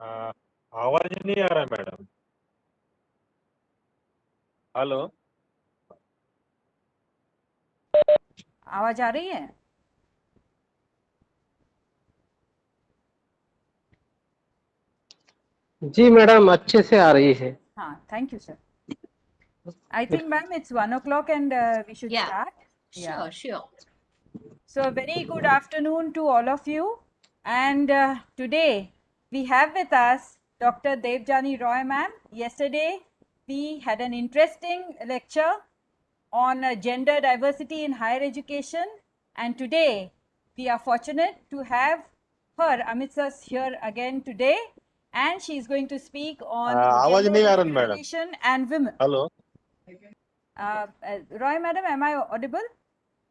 आवाज नहीं आ रहा मैडम। हेलो। आवाज आ रही है? जी मैडम, अच्छे से आ रही है। हाँ, thank you sir. I think, ma'am, it's 1 o'clock and we should Yeah, start. Yeah. sure. So, a very good afternoon to all of you. And today we have with us Dr. Devjani Roy, ma'am. Yesterday we had an interesting lecture on gender diversity in higher education. And today we are fortunate to have her, Amita, here again today. And she is going to speak on आवाज gender नहीं आ रहा madam. discrimination and women. Hello. Roy, madam, am I audible?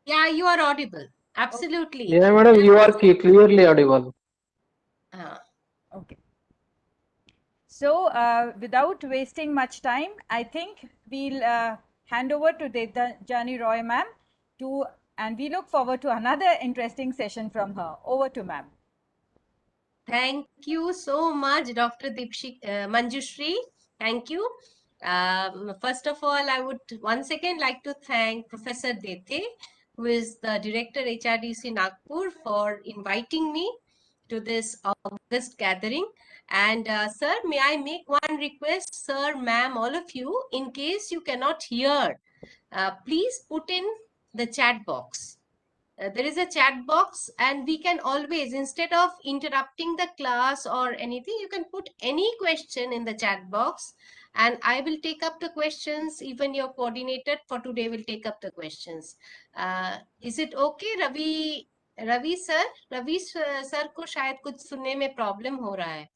Yeah, you are audible. Absolutely. Yeah, madam, you are clearly audible. Okay. So, without wasting much time, I think we'll hand over to Devjani Roy, ma'am, and we look forward to another interesting session from her. Over to ma'am. Thank you so much, Dr. Manjushri. Thank you. First of all, I would once again like to thank Professor Dete, who is the Director HRDC Nagpur, for inviting me to this August gathering. And sir, may I make one request, sir, ma'am, all of you, in case you cannot hear, please put in the chat box. There is a chat box, and we can always, instead of interrupting the class or anything, you can put any question in the chat box, and I will take up the questions. Even your coordinator for today will take up the questions. Is it okay, Ravi sir? Ravi sir को शायद कुछ सुनने में problem हो रहा है.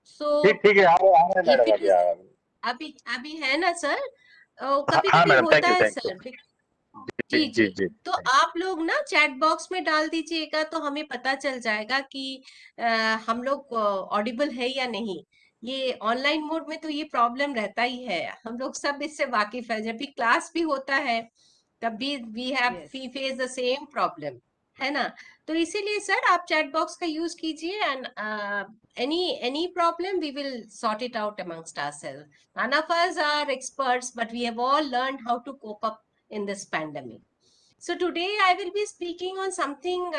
So ठीक है, आ रहे if मैडम, it अभी is आ रहा। अभी है ना सर? कभी हाँ कभी मैडम, होता थैंक यू है थैंक यू। सर. जी जी जी जी. जी। तो आप लोग ना चैट बॉक्स में डाल दीजिएगा, तो हमें पता चल जाएगा कि हम लोग ऑडिबल है या नहीं. ये ऑनलाइन मोड में तो ये प्रॉब्लम रहता ही है, हम लोग सब इससे वाकिफ है. जब भी क्लास भी होता है तब भी we face the same problem, है ना. तो इसीलिए सर आप चैट बॉक्स का यूज कीजिए, and any problem we will sort it out amongst ourselves. None of us are experts, but we have all learned how to cope up in this pandemic. So today I will be speaking on something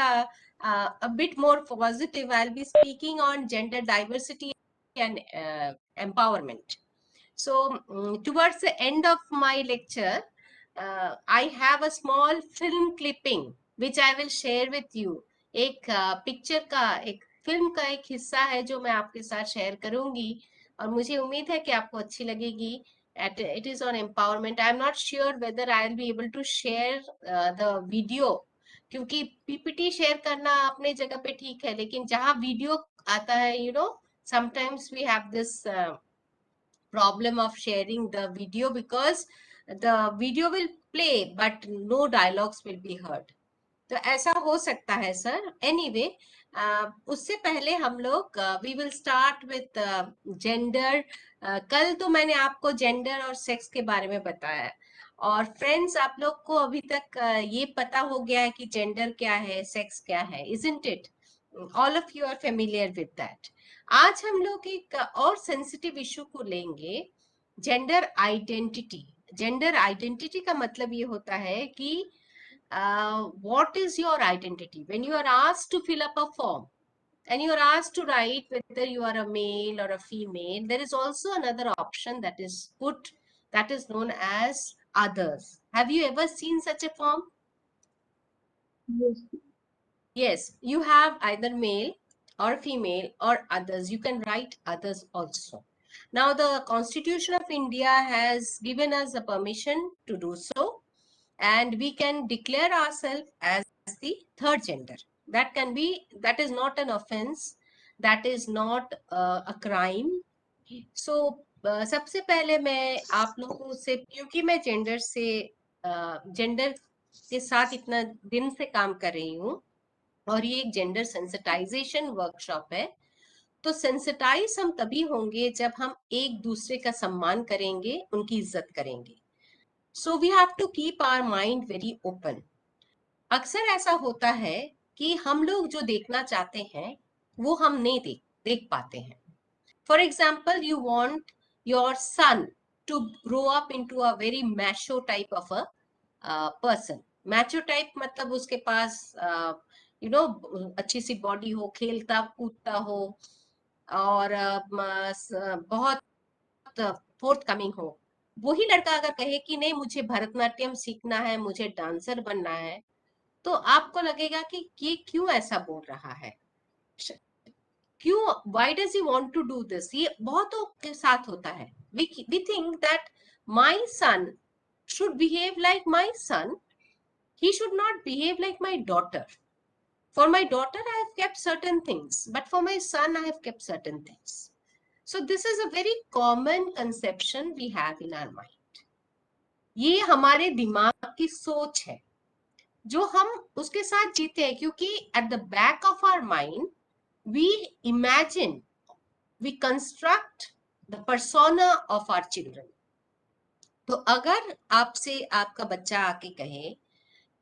a bit more positive. I'll be speaking on gender diversity and empowerment. So towards the end of my lecture, I have a small film clipping which I will share with you. एक picture का, एक film का एक हिस्सा है जो मैं आपके साथ शेयर करूंगी, और मुझे उम्मीद है कि आपको अच्छी लगेगी. It is on empowerment. I am not sure whether I will be able to share the video, क्योंकि पीपीटी शेयर करना अपने जगह पे ठीक है, लेकिन जहाँ वीडियो आता है, sometimes we have this problem of sharing the video, because the video will play but no dialogues will be heard. तो ऐसा हो सकता है सर. एनीवे, उससे पहले हम लोग we will start with gender. कल तो मैंने आपको जेंडर और सेक्स के बारे में बताया, और फ्रेंड्स आप लोग को अभी तक ये पता हो गया है कि जेंडर क्या है, सेक्स क्या है, isn't it? All of you are familiar with that. आज हम लोग एक और सेंसिटिव इशू को लेंगे, जेंडर आइडेंटिटी. जेंडर आइडेंटिटी का मतलब ये होता है कि what is your identity when you are asked to fill up a form and you are asked to write whether you are a male or a female. There is also another option that is put, that is known as others. Have you ever seen such a form? Yes. Yes, you have either male or female or others. You can write others also. Now the Constitution of India has given us the permission to do so, and we can declare ourselves as the third gender. That is not an offense, that is not a crime. So सबसे पहले मैं आप लोगों से, क्योंकि मैं gender के साथ इतना दिन से काम कर रही हूँ, और ये एक जेंडर सेंसिटाइजेशन वर्कशॉप है, तो सेंसिटाइज हम तभी होंगे जब हम एक दूसरे का सम्मान करेंगे, उनकी इज्जत करेंगे. So we have to keep our mind very open. अक्सर ऐसा होता है कि हम लोग जो देखना चाहते हैं वो हम नहीं देख पाते हैं. For example, you want your son to grow up into a very macho type of a person. Macho type मतलब उसके पास अच्छी सी बॉडी हो, खेलता कूदता हो और बहुत फोर्थ कमिंग हो. वही लड़का अगर कहे कि नहीं मुझे भरतनाट्यम सीखना है, मुझे डांसर बनना है, तो आपको लगेगा कि ये क्यों ऐसा बोल रहा है, क्यों, why does he want to do this? ये बहुतों के साथ होता है. We think that my son should behave like my son, he should not behave like my daughter. For my daughter I have kept certain things, but for my son I have kept certain things. So this is a very common conception we have in our mind. ये हमारे दिमाग की सोच है जो हम उसके साथ जीते हैं, क्योंकि at the back of our mind we imagine, we construct the persona of our children. तो अगर आपसे आपका बच्चा आके कहे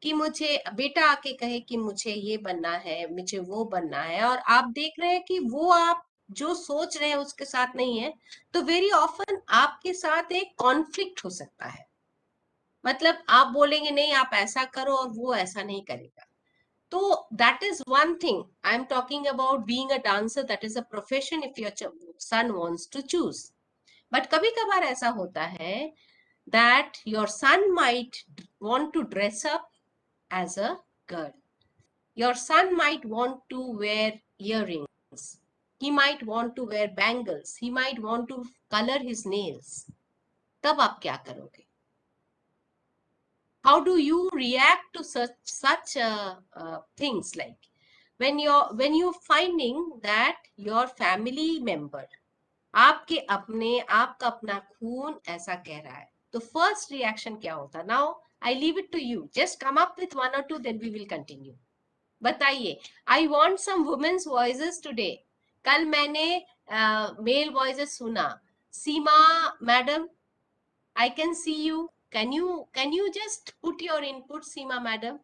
कि मुझे, बेटा आके कहे कि मुझे ये बनना है, मुझे वो बनना है, और आप देख रहे हैं कि वो आप जो सोच रहे हैं उसके साथ नहीं है, तो वेरी ऑफन आपके साथ एक कॉन्फ्लिक्ट हो सकता है. मतलब आप बोलेंगे नहीं आप ऐसा करो और वो ऐसा नहीं करेगा. तो that is one thing. I am talking about being a dancer. That is a profession if your son wants to choose. But कभी कभार ऐसा होता है that your son might want to dress up as a girl. Your son might want to wear earrings. He might want to wear bangles. He might want to color his nails. तब आप क्या करोगे? How do you react to such things, like when you're finding that your family member, आपके अपने, आपका अपना खून ऐसा कह रहा है, तो first reaction क्या होता? Now I leave it to you. Just come up with one or two, then we will continue. बताइए. I want some women's voices today. कल मैंने male voices सुना. सीमा madam, I can see you. Can you just put your input, Seema madam?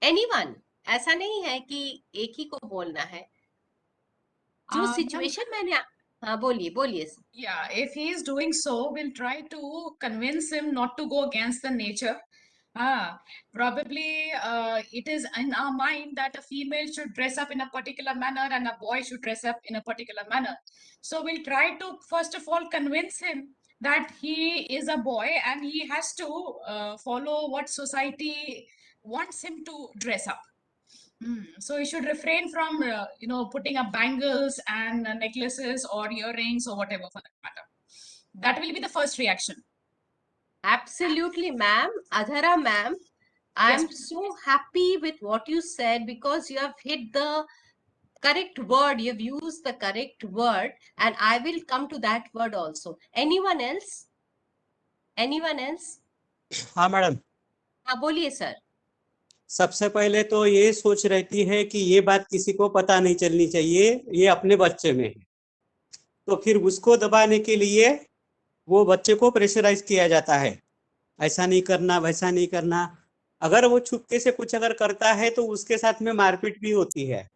Anyone? ऐसा नहीं है कि एक ही को बोलना है. जो सिचुएशन मैंने, हाँ बोलिए. Yeah, if he is doing so, we'll try to convince him not to go against the nature. Probably it is in our mind that a female should dress up in a particular manner and a boy should dress up in a particular manner. So we'll try to first of all convince him that he is a boy and he has to follow what society wants him to dress up. So you should refrain from, putting up bangles and necklaces or earrings or whatever for that matter. That will be the first reaction. Absolutely, ma'am. Adhara ma'am, I'm Yes. so happy with what you said, because you have hit the correct word. You've used the correct word, and I will come to that word also. Anyone else? हाँ madam, हाँ बोलिए sir. सबसे पहले तो ये सोच रहती है कि ये बात किसी को पता नहीं चलनी चाहिए, ये अपने बच्चे में है, तो फिर उसको दबाने के लिए वो बच्चे को प्रेशराइज किया जाता है, ऐसा नहीं करना वैसा नहीं करना. अगर वो छुपके से कुछ अगर करता है तो उसके साथ में मारपीट भी होती है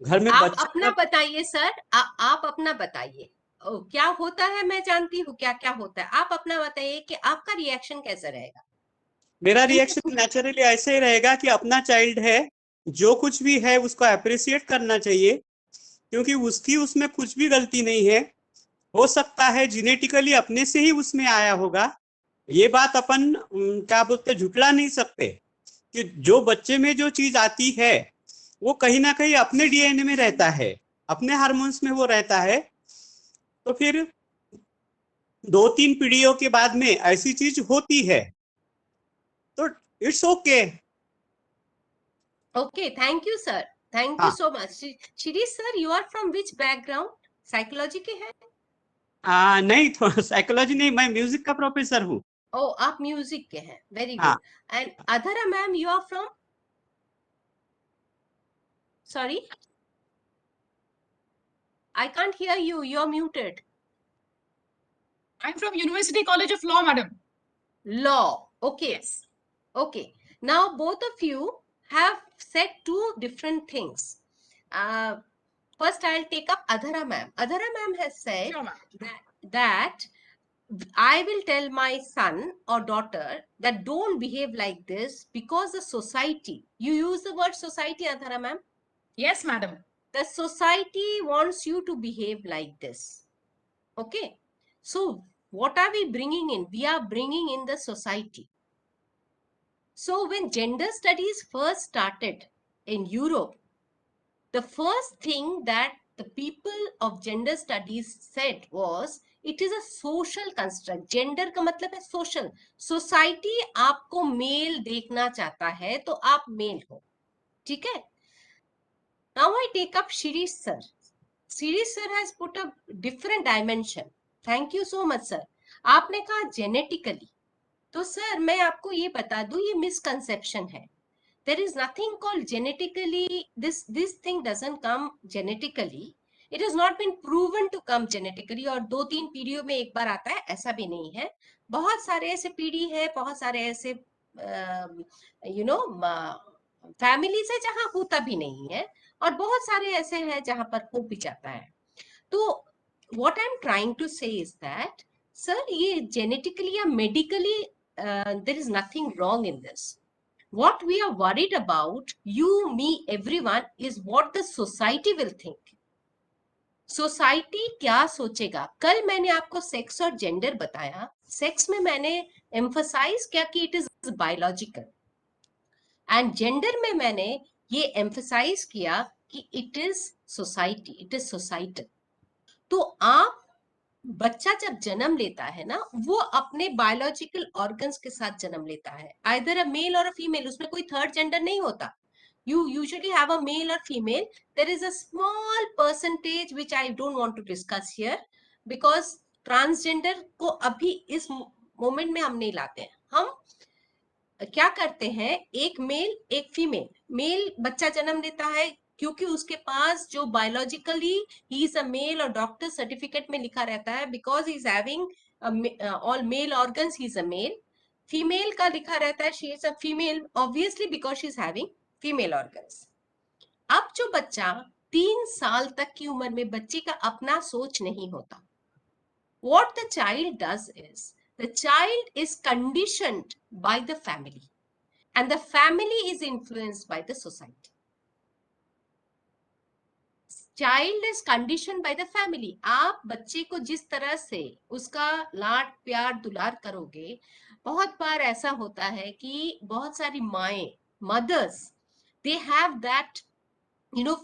घर में. आप अपना बताइए सर, आप अपना बताइए क्या होता है. मैं जानती हूँ क्या क्या होता है. आप अपना बताइए कि आपका रिएक्शन कैसा रहेगा. मेरा रिएक्शन नेचुरली ऐसे ही रहेगा कि अपना चाइल्ड है, जो कुछ भी है उसको अप्रिशिएट करना चाहिए, क्योंकि उसकी उसमें कुछ भी गलती नहीं है. हो सकता है जेनेटिकली अपने से ही उसमें आया होगा, ये बात अपन क्या बोलते झुठला नहीं सकते कि जो बच्चे में जो चीज आती है वो कहीं ना कहीं अपने डीएनए में रहता है, अपने हार्मोन्स में वो रहता है. तो फिर 2-3 पीढ़ियों के बाद में ऐसी चीज होती है, तो it's okay. Okay, thank you sir, thank you so much. Shirish sir, you are from which background? Psychology के हैं? नहीं, तो साइकोलॉजी नहीं, मैं म्यूजिक का प्रोफेसर हूँ. ओ, आप म्यूजिक के हैं. Very good. And Adhara ma'am, you are from? Sorry, I can't hear you. You are muted. I'm from University College of Law, madam. Law. Okay. Yes. Okay. Now both of you have said two different things. First, I'll take up Adhara ma'am. Adhara ma'am has said Sure, ma'am. that I will tell my son or daughter that don't behave like this because the society, you use the word society, Adhara ma'am, Yes, madam. the society wants you to behave like this. Okay. So what are we bringing in? We are bringing in the society. So when gender studies first started in Europe, the first thing that the people of gender studies said was it is a social construct. Gender का मतलब है social. Society आपको male देखना चाहता है तो आप male हो, ठीक है? Now I take up Shirish sir. Shirish sir has put a different dimension. Thank you so much sir. आपने कहा genetically. तो सर मैं आपको ये बता दूं ये misconception है. There is nothing called genetically, this thing doesn't come genetically. It has not been proven to come genetically और 2-3 पीढ़ियों में एक बार आता है, ऐसा भी नहीं है. बहुत सारे ऐसे पीढ़ी है, बहुत सारे ऐसे फैमिलीज है जहां होता भी नहीं है और बहुत सारे ऐसे हैं जहां पर हो भी जाता है. तो what I'm trying to say is that sir ये genetically या medically there is nothing wrong in this. What we are worried about, you, me, everyone, is what the society will think. Society क्या सोचेगा? कल मैंने आपको sex और gender बताया. Sex में मैंने एम्फसाइज किया कि it is biological and gender में मैंने ये एम्फसाइज किया कि it is society, it is societal. तो आप बच्चा जब जन्म लेता है ना वो अपने बायोलॉजिकल ऑर्गन्स के साथ जन्म लेता है, आइदर अ मेल और अ फीमेल. उसमें कोई थर्ड जेंडर नहीं होता. You usually have a male or female. There is a small percentage which I don't want to discuss here because transgender को अभी इस मोमेंट में हम नहीं लाते हैं. हम क्या करते हैं, एक मेल एक फीमेल. मेल बच्चा जन्म लेता है क्योंकि उसके पास जो बायोलॉजिकली ही इज अ मेल और डॉक्टर सर्टिफिकेट में लिखा रहता है because he is having all male organs, he is a male. Female का लिखा रहता है she is a female obviously because she is having female organs. अब जो बच्चा 3 साल तक की उम्र में बच्चे का अपना सोच नहीं होता, what the child does is the child is conditioned by the family and the family is influenced by the society. Child is conditioned by the family. आप बच्चे को जिस तरह से उसका लाड प्यार दुलार करोगे, बहुत बार ऐसा होता है कि बहुत सारी माएं, mothers, they have that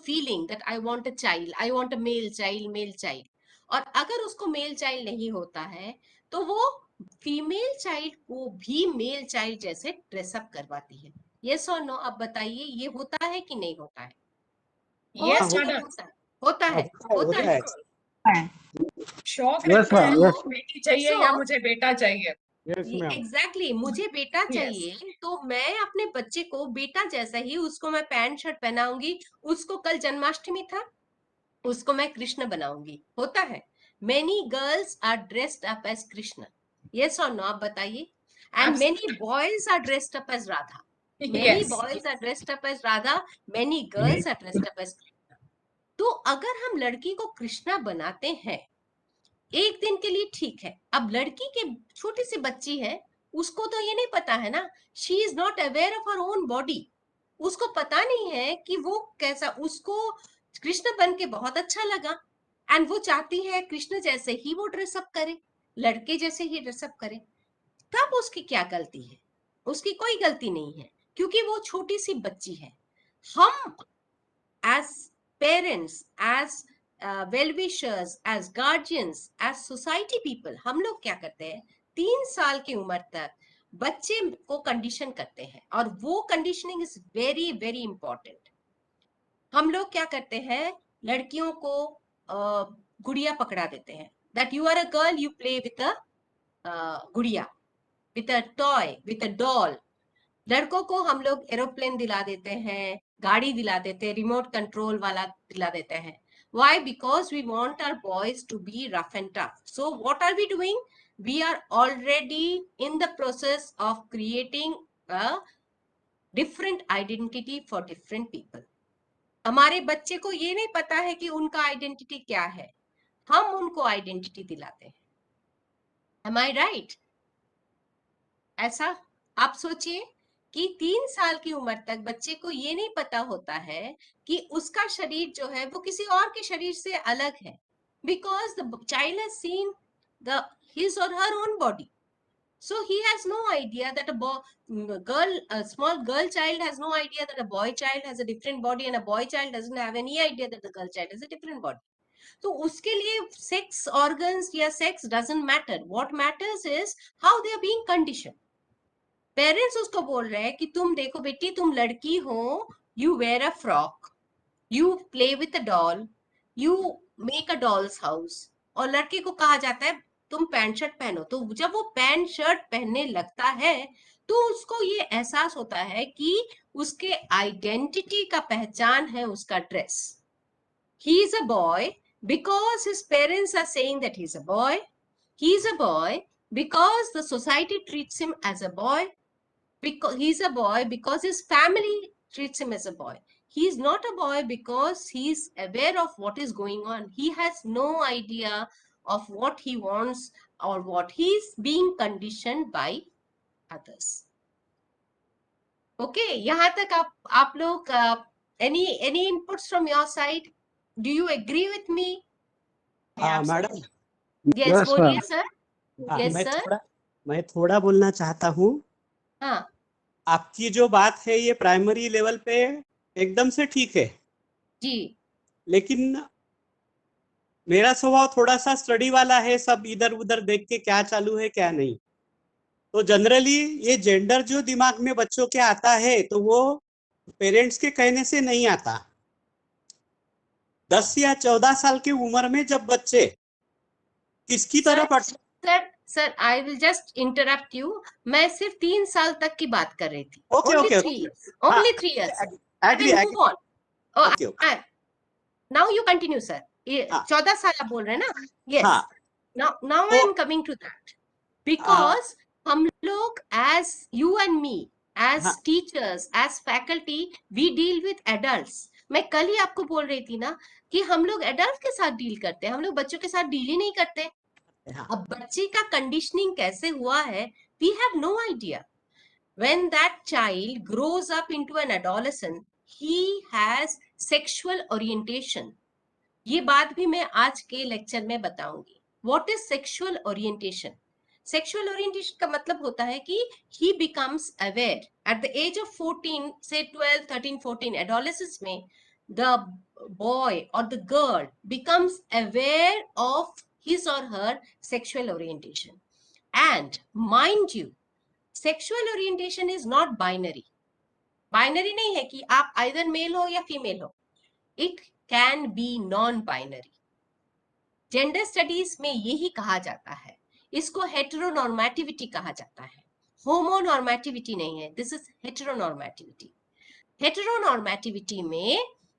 feeling that I want a child, I want a male child. और अगर उसको मेल चाइल्ड नहीं होता है तो वो फीमेल चाइल्ड को भी मेल चाइल्ड जैसे ड्रेसअप करवाती है. यस और नो आप बताइए, ये होता है कि नहीं होता है? Yes, madam. होता है. शौक Yes, रहता है ma'am. Yes. बेटी चाहिए So- या मुझे बेटा चाहिए. एग्जैक्टली मुझे बेटा Yes. चाहिए तो मैं अपने बच्चे को बेटा जैसा ही उसको मैं पैंट शर्ट पहनाऊंगी. उसको कल जन्माष्टमी था, उसको मैं कृष्ण बनाऊंगी. होता है. Many girls are dressed up as Krishna. Yes और नो आप बताइए. And many boys are dressed up as Radha. Many Yes. boys are dressed up as Radha, many girls are dressed up as Krishna. तो अगर हम लड़की को कृष्णा बनाते हैं एक दिन के लिए ठीक है. अब लड़की के छोटी सी बच्ची है, उसको तो ये नहीं पता है ना, she is not aware of her own body. उसको पता नहीं है कि वो कैसा, उसको कृष्ण बन के बहुत अच्छा लगा एंड वो चाहती है कृष्ण जैसे ही वो ड्रेसअप करे, लड़के जैसे ही ड्रेसअप करे. तब उसकी क्या गलती है? उसकी कोई गलती नहीं है क्योंकि वो छोटी सी बच्ची है. हम as parents, as well wishers, as guardians, as society people, हम लोग क्या करते हैं, 3 साल की उम्र तक बच्चे को कंडीशन करते हैं और वो conditioning is very very important. हम लोग क्या करते हैं, लड़कियों को गुड़िया पकड़ा देते हैं. That you are a girl, you play with a गुड़िया, with a toy, with a doll. लड़कों को हम लोग एरोप्लेन दिला देते हैं, गाड़ी दिला देते हैं, रिमोट कंट्रोल वाला दिला देते हैं. Why? Because we want our boys to be rough and tough. So what are we doing? We are already in the process of creating a different identity for different people. हमारे बच्चे को ये नहीं पता है कि उनका आइडेंटिटी क्या है, हम उनको आइडेंटिटी दिलाते हैं। Am I right? ऐसा आप सोचिए कि 3 साल की उम्र तक बच्चे को ये नहीं पता होता है कि उसका शरीर जो है वो किसी और के शरीर से अलग है, because the child has seen his or her own body. So he has no idea that a small girl child has no idea that a boy child has a different body, and a boy child doesn't have any idea that the girl child has a different body. तो उसके लिए sex organs या sex doesn't matter. What matters is how they are being conditioned. Parents उसको बोल रहे हैं कि तुम देखो बेटी, तुम लड़की हो, you wear a frock, you play with a doll, you make a doll's house, और लड़के को कहा जाता है तुम पैंट शर्ट पहनो। तो जब वो पैंट शर्ट पहनने लगता है तो उसको ये एहसास होता है कि उसके आइडेंटिटी का पहचान है उसका dress. He is a boy because his parents are saying that he is a boy, he is a boy because the society treats him as a boy, because he's a boy because his family treats him as a boy. He is not a boy because he's aware of what is going on. He has no idea of what he wants or what he's being conditioned by others. Okay, yahan tak aap log any inputs from your side? Do you agree with me? Madam, Yes, Yes, बोलिए ma'am. sir. Yes sir. मैं थोड़ा बोलना चाहता हूँ। हाँ आपकी जो बात है ये प्राइमरी लेवल पे एकदम से ठीक है, जी, लेकिन मेरा स्वभाव थोड़ा सा स्टडी वाला है, सब इधर उधर देख के क्या चालू है क्या नहीं। तो जनरली ये जेंडर जो दिमाग में बच्चों के आता है तो वो पेरेंट्स के कहने से नहीं आता। 10 या 14 साल की उम्र में जब बच्चे किसकी तरफ sir I will just interrupt you. मैं सिर्फ 3 साल तक की बात कर रही थी। Okay Only okay 3 years. Only 3 years. Agree Then move on. Oh, okay okay now you continue, sir. ये हाँ। 14 साल आप बोल रहे हैं ना? Yes. हाँ। Now I am coming to that. Because हम लोग as you and me, as हाँ। teachers, as faculty, we deal with adults. मैं कल ही आपको बोल रही थी ना कि हम लोग एडल्ट के साथ डील करते हैं, हम लोग बच्चों के साथ डील ही नहीं करते। हाँ। अब बच्चे का कंडीशनिंग कैसे हुआ है, we have no idea. When that child grows up into an adolescent, he has sexual orientation. ये बात भी मैं आज के लेक्चर में बताऊंगी। What is sexual orientation? Sexual orientation का मतलब होता है कि he becomes aware at the age of 14, say 12, 13, 14, adolescence में the boy or the girl becomes aware of his or her sexual orientation. And mind you, sexual orientation is not binary. Binary नहीं है कि आप either male हो या female हो. It can be non-binary. Gender studies में यही कहा जाता है. इसको heteronormativity कहा जाता है. Homonormativity नहीं है. This is heteronormativity. Heteronormativity में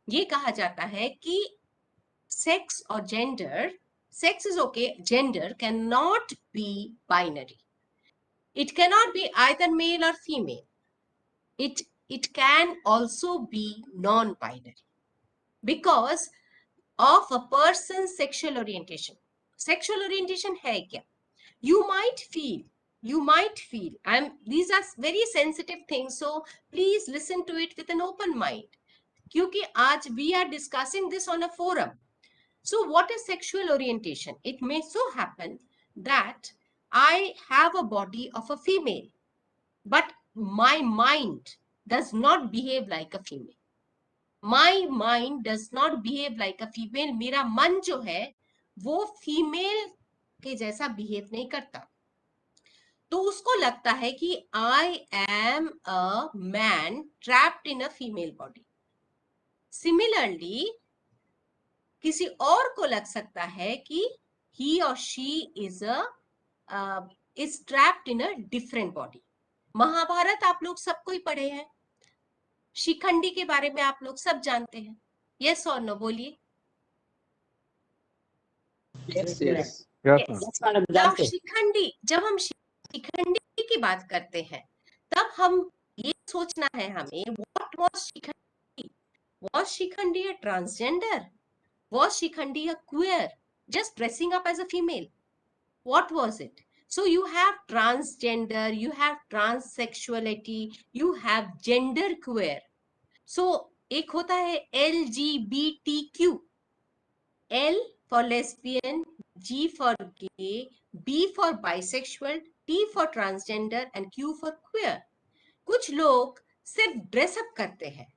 ये कहा जाता है कि sex or gender, sex is okay, gender cannot be binary. It cannot be either male or female. It can also be non-binary because of a person's sexual orientation. Sexual orientation है क्या? You might feel. These are very sensitive things, so please listen to it with an open mind. क्योंकि आज we are discussing this on a forum. So what is sexual orientation? It may so happen that I have a body of a female, but my mind does not behave like a female. My mind does not behave like a female. मेरा मन जो है वो female के जैसा behave नहीं करता, तो उसको लगता है कि I am a man trapped in a female body. Similarly, किसी और को लग सकता है कि he or she is trapped in a different body. Mahabharat आप लोग सबको ही पढ़े हैं, शिखंडी के बारे में आप लोग सब जानते हैं। यस और नो बोलिए। Yes, yes. जब हम शिखंडी की बात करते हैं तब हम ये सोचना है हमें, what was Shikhandi, Was Shikhandi a transgender? Was Shikhandi a queer? Just dressing up as a female? What was it? So you have transgender, you have transsexuality, you have gender queer. So एक होता है LGBTQ. L for lesbian, G for gay, B for bisexual, T for transgender and Q for queer. कुछ लोग सिर्फ dress up करते हैं.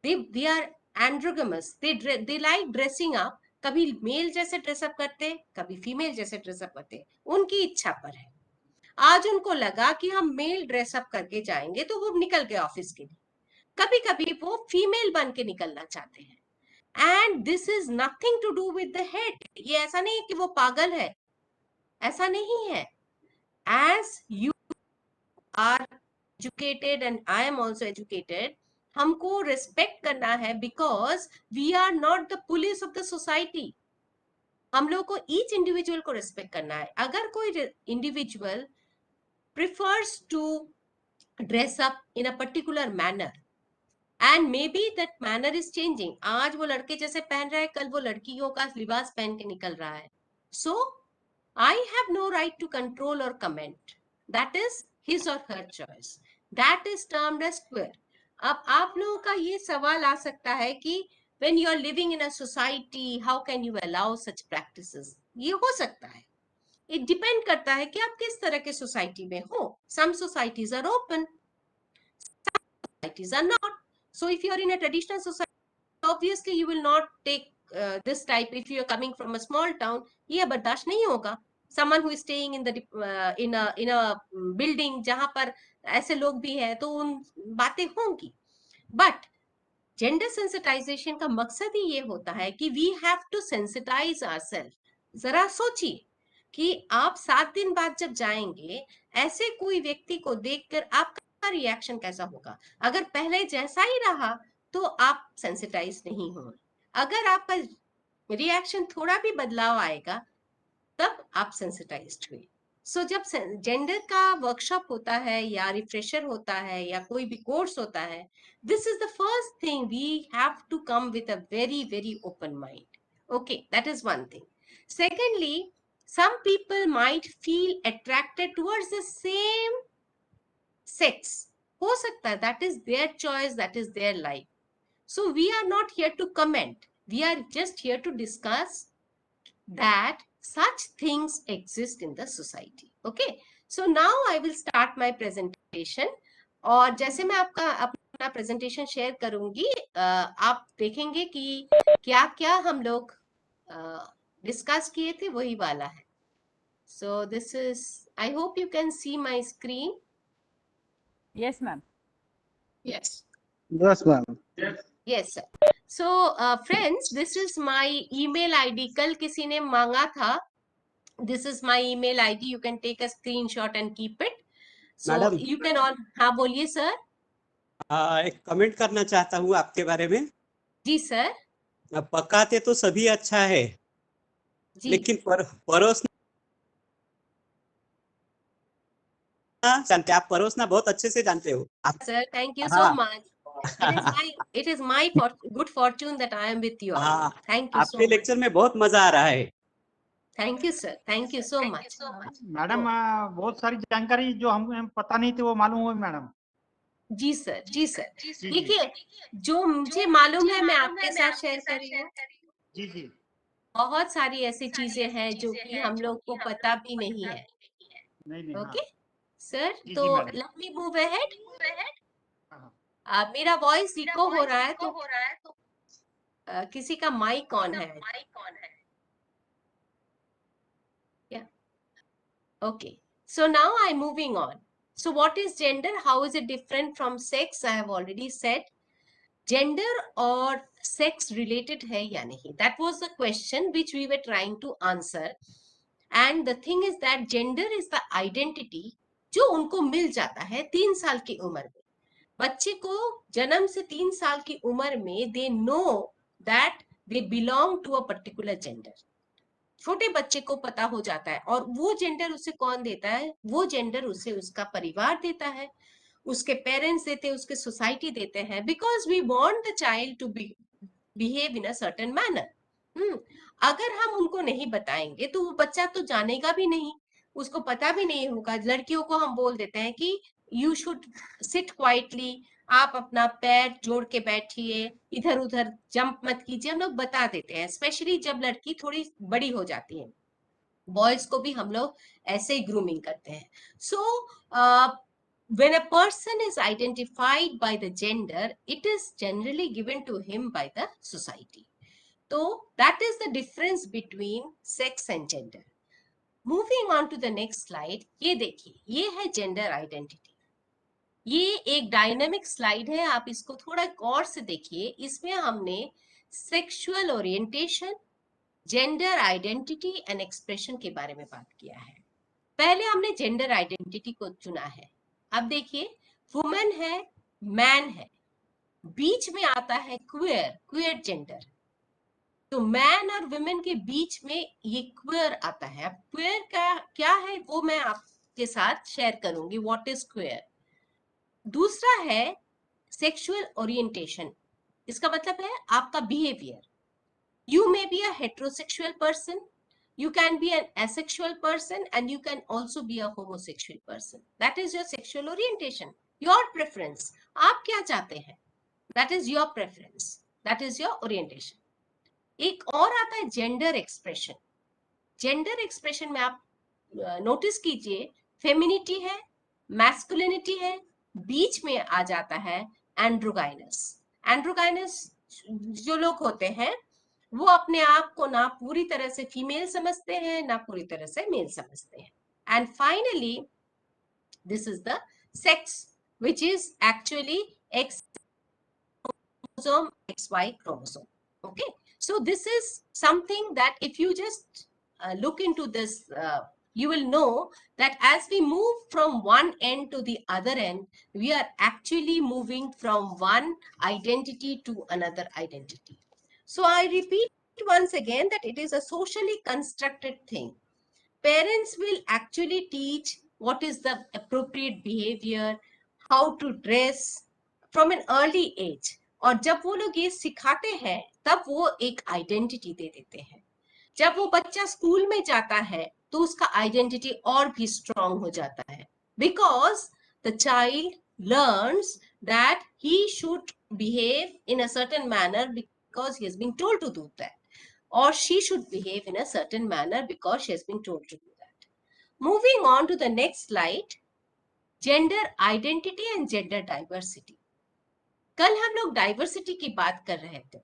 They are androgynous. They like dressing up. कभी mail जैसे ड्रेसअप करते, कभी फीमेल जैसे ड्रेसअप करते. उनकी इच्छा पर है. आज उनको लगा कि हम मेल ड्रेसअप करके जाएंगे तो वो निकल गए ऑफिस के लिए. कभी कभी वो फीमेल बन के निकलना चाहते हैं. And this is nothing to do with the head. ये ऐसा नहीं है कि वो पागल है, ऐसा नहीं है. As you are educated and I am also educated, हमको रिस्पेक्ट करना है because we are not the police of the society. हम लोग को ईच इंडिविजुअल को रिस्पेक्ट करना है. अगर कोई individual prefers to dress up in a particular manner and maybe that manner is changing. आज वो लड़के जैसे पहन रहा है, कल वो लड़कियों का लिबास पहन के निकल रहा है. So I have no right to control or comment. That is his or her choice. That is termed as queer. अब आप लोगों का ये सवाल आ सकता है कि when you are living in a society, how can you allow such practices? ये हो सकता है. It depend करता है कि आप किस तरह के सोसाइटी में हो. Some societies are open, some societies are not. So if you are in a traditional society, obviously you will not take this type. If you are coming from a small town, ये बर्दाश्त नहीं होगा. Someone who is staying in the in a building जहाँ पर ऐसे लोग भी हैं, तो उन बातें होंगी. But gender sensitization का मकसद ही ये होता है कि we have to sensitize ourselves. जरा सोचिए कि आप 7 दिन बाद जब जाएंगे, ऐसे कोई व्यक्ति को देखकर आपका रिएक्शन कैसा होगा. अगर पहले जैसा ही रहा तो आप सेंसिटाइज नहीं हो. अगर आपका रिएक्शन थोड़ा भी बदलाव आएगा तब आप सेंसिटाइज्ड हुए. सो जब जेंडर का वर्कशॉप होता है या रिफ्रेशर होता है या कोई भी कोर्स होता है, this is the first thing we have to come with a very very open mind. Okay, that is one thing. Secondly, some people might feel attracted towards the same sex. हो सकता है, that is their choice, that is their life. So we are not here to comment. We are just here to discuss that such things exist in the society. Okay. So now I will start my presentation. और जैसे मैं आपका अपना presentation share करूंगी, आप देखेंगे कि क्या क्या हम लोग डिस्कस किए थे वही वाला है. So this is, I hope you can see my screen. Yes, ma'am. Yes. Yes, ma'am. Yes, sir. So, friends, this is my email ID. कल किसी ने मांगा था. This is my email ID. You can take a screenshot and keep it. So Madam. you can all. हाँ, बोलिए sir. एक comment करना चाहता हूँ आपके बारे में. जी सर. पकाते तो सभी अच्छा है, लेकिन परोसना जानते, आप परोसना बहुत अच्छे से जानते हो आप. Sir, thank you so much. It is my good fortune that I am with you all. Thank you so आपके much. लेक्चर में बहुत मजा आ रहा है. Thank you sir. Thank you so much. Madam बहुत सारी जानकारी जो हम पता नहीं थी वो मालूम हुई मैडम. जी सर, जी सर. देखिए, जो मुझे मालूम है मैं आपके साथ शेयर कर रही हूँ. जी जी. बहुत सारी ऐसी चीजें हैं जो कि हम लोग को पता भी नहीं है. नहीं. ओके सर, जी, तो जी, लेट मी मूव अहेड. हाँ. मेरा वॉइस इको हो रहा है तो किसी का माइक ऑन है. Okay, so now I'm moving on. So what is gender? How is it different from sex? I have already said. Gender or sex related है या नहीं? That was the question which we were trying to answer. And the thing is that gender is the identity जो उनको मिल जाता है 3 साल की उम्र में. बच्चे को जन्म से 3 साल की उम्र में they know that they belong to a particular gender. छोटे बच्चे को पता हो जाता है. और वो जेंडर उसे कौन देता है? वो जेंडर उसे उसका परिवार देता है. उसके पेरेंट्स देते हैं, उसके सोसाइटी देते हैं, because we want the child to behave in a certain manner. अगर हम उनको नहीं बताएंगे तो वो बच्चा तो जानेगा भी नहीं, उसको पता भी नहीं होगा। लड़कियों को हम बोल देते हैं कि यू शुड सिट क्वाइटली, आप अपना पैर जोड़ के बैठिए, इधर उधर जंप मत कीजिए, हम लोग बता देते हैं, स्पेशली जब लड़की थोड़ी बड़ी हो जाती है। बॉयज को भी हम लोग ऐसे ही ग्रूमिंग करते हैं। सो when a person is identified by the gender, it is generally given to him by the society. So that is the difference between sex and gender. Moving on to the next slide, ये देखिए, ये है gender identity. ये एक dynamic slide है, आप इसको थोड़ा गौर से देखिए। इसमें हमने sexual orientation, gender identity and expression के बारे में बात किया है। पहले हमने जेंडर आइडेंटिटी को चुना है। अब देखिए, वुमेन है, मैन है, बीच में आता है क्वेयर जेंडर। तो मैन और वुमेन के बीच में ये क्वेयर आता है। अब क्वेयर का क्या है वो मैं आपके साथ शेयर करूंगी, व्हाट इज क्वेयर। दूसरा है सेक्सुअल ओरिएंटेशन, इसका मतलब है आपका behaviour. You may be a heterosexual person, you can be an asexual person, and you can also be a homosexual person. That is your sexual orientation, your preference. आप क्या चाहते हैं, that is your preference, that is your orientation. एक और आता है gender expression. Gender expression में आप नोटिस कीजिए, फेमिनिटी है, मैस्कुलिनिटी है, बीच में आ जाता है एंड्रोगाइनस। एंड्रोगाइनस जो लोग होते हैं वो अपने आप को ना पूरी तरह से फीमेल समझते हैं, ना पूरी तरह से मेल समझते हैं। And finally this is the sex, which is actually x chromosome, XY chromosome. Okay, so this is something that if you just look into this, you will know that as we move from one end to the other end, we are actually moving from one identity to another identity. So I repeat once again that it is a socially constructed thing. Parents will actually teach what is the appropriate behavior, how to dress from an early age. और जब वो लोग ये सिखाते हैं तब वो एक आइडेंटिटी दे देते हैं। जब वो बच्चा स्कूल में जाता है तो उसका आइडेंटिटी और भी स्ट्रॉन्ग हो जाता है, because the child learns that he should behave in a certain manner because he has been told to do that, or she should behave in a certain manner because she has been told to do that. Moving on to the next slide, gender identity and gender diversity. कल हम लोग diversity की बात कर रहे थे।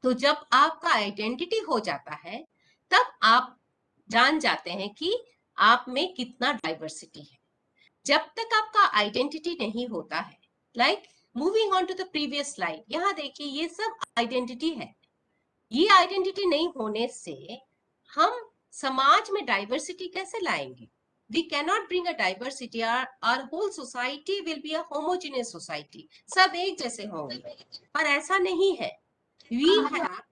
तो जब आपका आइडेंटिटी हो जाता है तब आप जान जाते हैं कि आप में कितना डाइवर्सिटी है। जब तक आपका आइडेंटिटी नहीं होता है, like moving on to the previous slide, यहाँ देखिए ये सब आइडेंटिटी है। ये आइडेंटिटी नहीं होने से हम समाज में डाइवर्सिटी कैसे लाएंगे? We cannot bring a diversity. Our whole society will be a homogeneous society. सब एक जैसे होंगे, पर ऐसा नहीं है। We have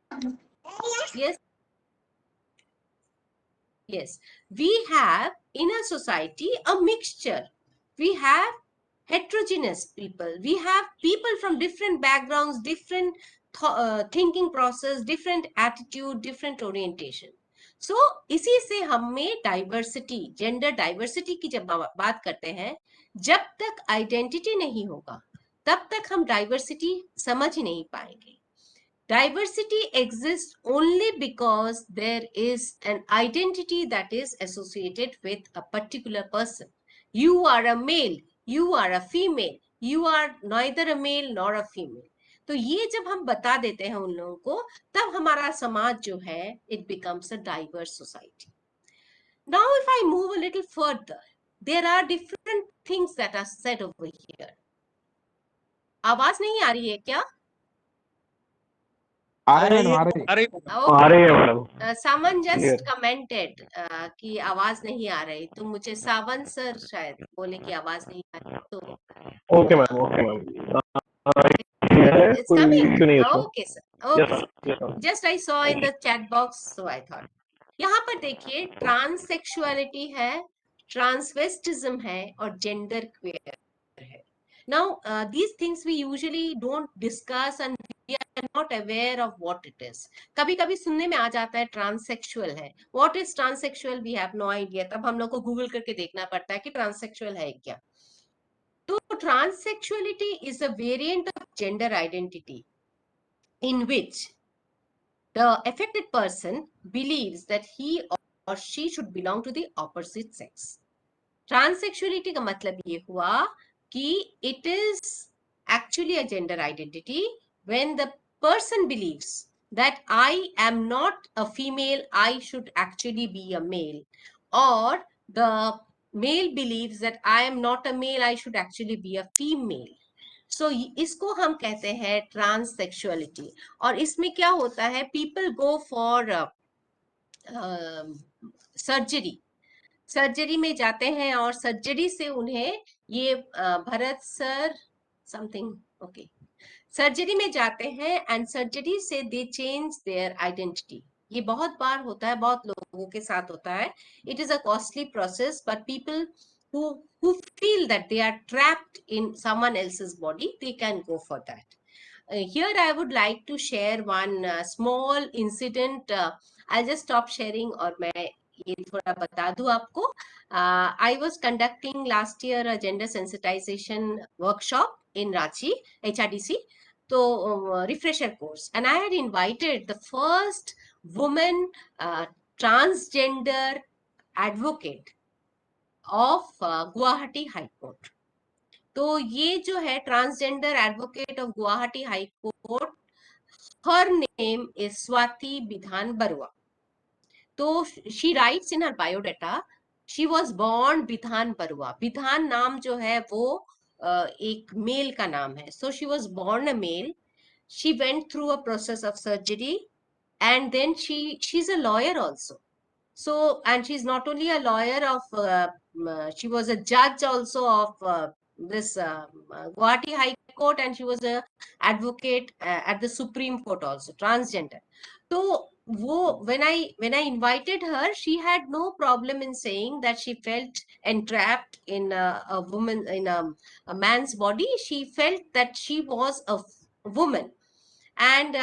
yes, we have in a society a mixture. We have heterogeneous people. We have people from different backgrounds, different thinking process, different attitude, different orientation. So इसी से हमें डाइवर्सिटी, जेंडर डाइवर्सिटी की जब बात करते हैं, जब तक आइडेंटिटी नहीं होगा तब तक हम डाइवर्सिटी समझ ही नहीं पाएंगे। Diversity exists only because there is an identity that is associated with a particular person. You are a male, you are a female, you are neither a male nor a female. तो ये जब हम बता देते हैं उन लोगों को, तब हमारा समाज जो है, it becomes a diverse society. Now if I move a little further, there are different things that are said over here. आवाज नहीं आ रही है क्या? Someone just commented कि आवाज नहीं आ रही, तो मुझे सावंत सर शायद बोले कि आवाज नहीं आ रही, तो okay ma'am, okay ma'am, it's coming. Okay sir, okay. yes. Just I saw in the chat box, so I thought. यहाँ पर देखिए, ट्रांससेक्सुअलिटी है, ट्रांसवेस्टिज्म है और जेंडर क्वेयर है। Now, these things we usually don't discuss and we are not aware of what it is. कभी कभी सुनने में आ जाता है ट्रांससेक्सुअल है. What is transsexual? We have no idea. तब हम लोग को गूगल करके देखना पड़ता है कि ट्रांससेक्सुअल है क्या. तो transsexuality is a variant of gender identity in which the affected person believes that he or she should belong to the opposite sex. Transsexuality का मतलब ये हुआ कि it is actually a gender identity when the person believes that I am not a female, I should actually be a male, or the male believes that I am not a male, I should actually be a female. So इसको हम कहते हैं ट्रांससेक्सुअलिटी. और इसमें क्या होता है, people go for surgery में जाते हैं और सर्जरी से उन्हें ये Bharat sir something okay surgery में जाते हैं एंड सर्जरी से दे चेंज देयर आइडेंटिटी. ये बहुत बार होता है, बहुत लोगों के साथ होता है. It is a costly process, but people who feel that they are trapped in someone else's body, they can go for that. Here I would like to share one small incident. I'll just stop sharing और मैं ये थोड़ा बता दूं आपको. I was conducting last year a gender sensitization workshop in Ranchi, HRDC. So refresher course, and I had invited the first woman transgender advocate of Guwahati High Court. तो ये जो है transgender advocate of Guwahati high court, her name is Swati Bidhan Barua. तो she writes in her biodata, she was born Bidhan Barua. Bidhan नाम जो है वो एक मेल का नाम है. So she was born a male. She went through a process of surgery, and then she's a lawyer also. So, and she's not only a lawyer of, she was a judge also of this Guwahati High Court, and she was a advocate at the Supreme Court also, transgender. So, when I invited her, she had no problem in saying that she felt entrapped in a woman, in a man's body. She felt that she was a woman, and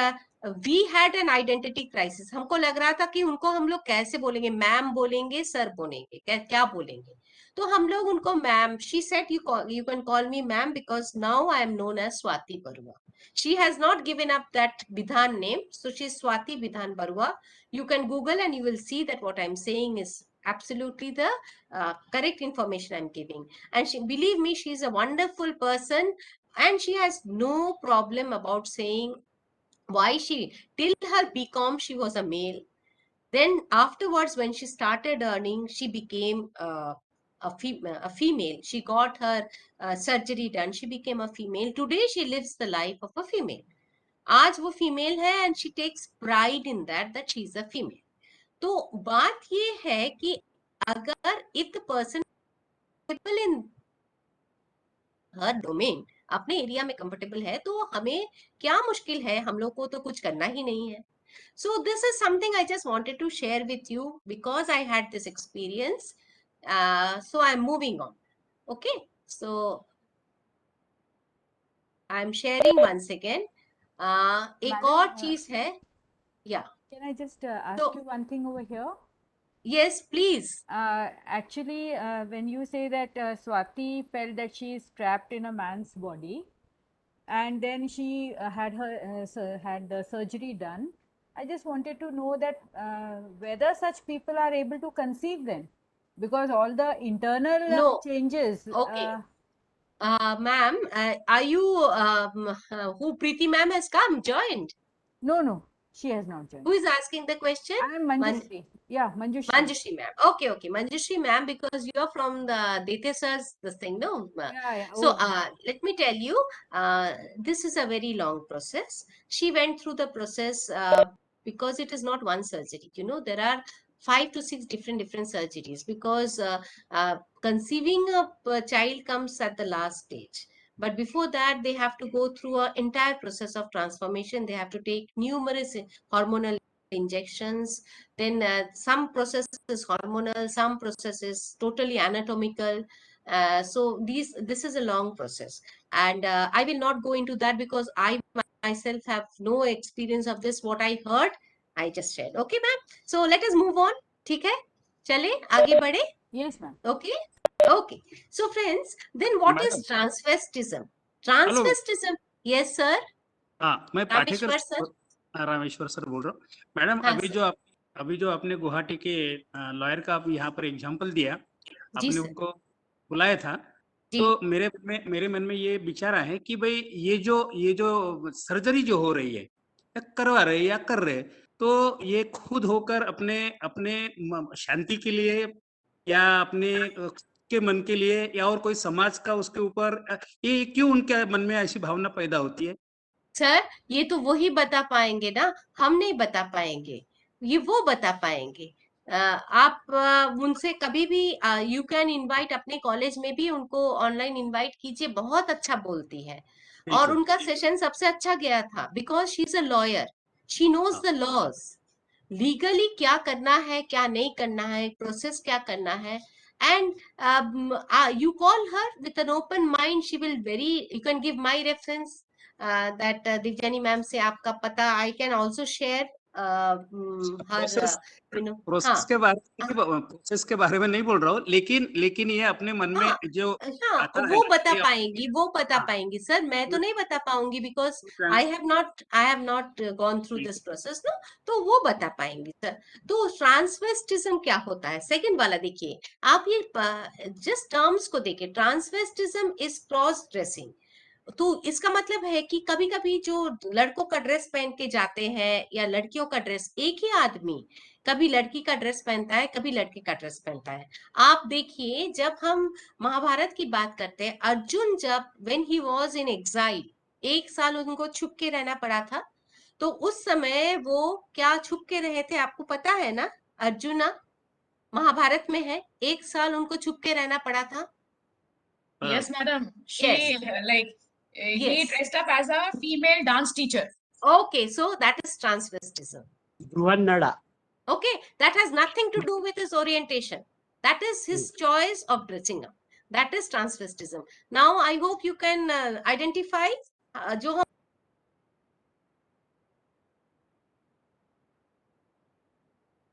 we had an identity crisis. हमको लग रहा था कि उनको हम लोग कैसे बोलेंगे, मैम बोलेंगे, सर बोलेंगे, क्या बोलेंगे. तो हम लोग उनको ma'am, she said you can call me ma'am because now I am known as Swati Barua. She has not given up that Bidhan name, so she's Swati Bidhan Barua. You can Google and you will see that what I'm saying is absolutely the correct information I'm giving. And she, believe me, she's a wonderful person, and she has no problem about saying why she, till her BCom she was a male. Then afterwards, when she started earning, she became a female. She got her surgery done, she became a female. Today she lives the life of a female. आज वो female है and she takes pride in that she is a female. तो बात ये है कि अगर if the person people in her domain, अपने एरिया में कंफर्टेबल है, तो हमें क्या मुश्किल है, हम लोग को तो कुछ करना ही नहीं है. So this is something I just wanted to share with you because I had this experience. So I'm moving on. Okay, so I'm sharing once again. एक और चीज है. Yeah. Can I just ask So- you one thing over here? Yes, please. Actually, when you say that Swati felt that she is trapped in a man's body, and then she had the surgery done, I just wanted to know that whether such people are able to conceive then, because all the internal No. changes. Okay. Ma'am, are you who Preeti ma'am has come joined? No, she has not joined. Who is asking the question? I am Manjushri. Yeah, Manjushri. Manjushri ma'am. Okay, Manjushri ma'am, because you are from the Dete sir's this thing, no? Yeah. So Oh. let me tell you, this is a very long process. She went through the process because it is not one surgery. You know, there are 5 to 6 different surgeries, because conceiving a child comes at the last stage. But before that, they have to go through an entire process of transformation. They have to take numerous hormonal injections. Then some process is hormonal, some process is totally anatomical. So this is a long process, and I will not go into that because I myself have no experience of this. What I heard, I just shared. Okay, ma'am. So let us move on. ठीक है, चले आगे बढ़े. Yes, ma'am. Okay. Okay. So friends, then what Madam. is transvestism? Hello. Transvestism. Yes, sir. हाँ, मैं Patkar Rameshwar sir. Rameshwar sir बोल रहा हूँ मैडम। हाँ, अभी जो आपने गुवाहाटी के लॉयर का आप यहाँ पर एग्जांपल दिया, जी आपने सर. उनको बुलाया था, जी. तो मेरे मन में ये विचार है कि भाई ये जो सर्जरी जो हो रही है या करवा रहे या कर रहे, तो ये खुद होकर अपने शांति के लिए या अपने के मन के लिए या और कोई समाज का उसके ऊपर, ये क्यों उनके मन में ऐसी भावना पैदा होती है? सर, ये तो वही बता पाएंगे ना, हम नहीं बता पाएंगे, ये वो बता पाएंगे. आप उनसे कभी भी यू कैन इनवाइट, अपने कॉलेज में भी उनको ऑनलाइन इनवाइट कीजिए, बहुत अच्छा बोलती है. और उनका सेशन सबसे अच्छा गया था because she is a lawyer, she knows the laws, legally क्या करना है क्या नहीं करना है, प्रोसेस क्या करना है. And you call her with an open mind, she will very, you can give my reference that Divjani ma'am से आपका पता, I can also share her you know. Process के बारे में नहीं बोल रहा हूँ, लेकिन ये अपने मन में जो हाँ, आता है वो ना, बता ये पाएंगी, वो बता हाँ. पाएंगी सर, मैं तो नहीं बता पाऊंगी because I have not gone through this process ना, तो वो बता पाएंगी सर. तो ट्रांसवेस्टिज्म क्या होता है, सेकंड वाला देखिए आप, ये जस्ट टर्म्स को देखिए. Transvestism is cross dressing. तो इसका मतलब है कि कभी कभी जो लड़कों का ड्रेस पहन के जाते हैं या लड़कियों का ड्रेस, एक ही आदमी कभी लड़की का ड्रेस पहनता है कभी लड़के का ड्रेस पहनता है. आप देखिए, जब हम महाभारत की बात करते हैं, अर्जुन जब when he was in exile, 1 साल उनको छुप के रहना पड़ा था, तो उस समय वो क्या छुप के रहे थे आपको पता है ना? अर्जुना महाभारत में है, 1 साल उनको छुप के रहना पड़ा था. Yes, madam. She Yes. he Yes. dressed up as a female dance teacher. Okay, so that is transvestism. Dhruvanada. Okay, that has nothing to do with his orientation. That is his choice of dressing up. That is transvestism. Now I hope you can identify जो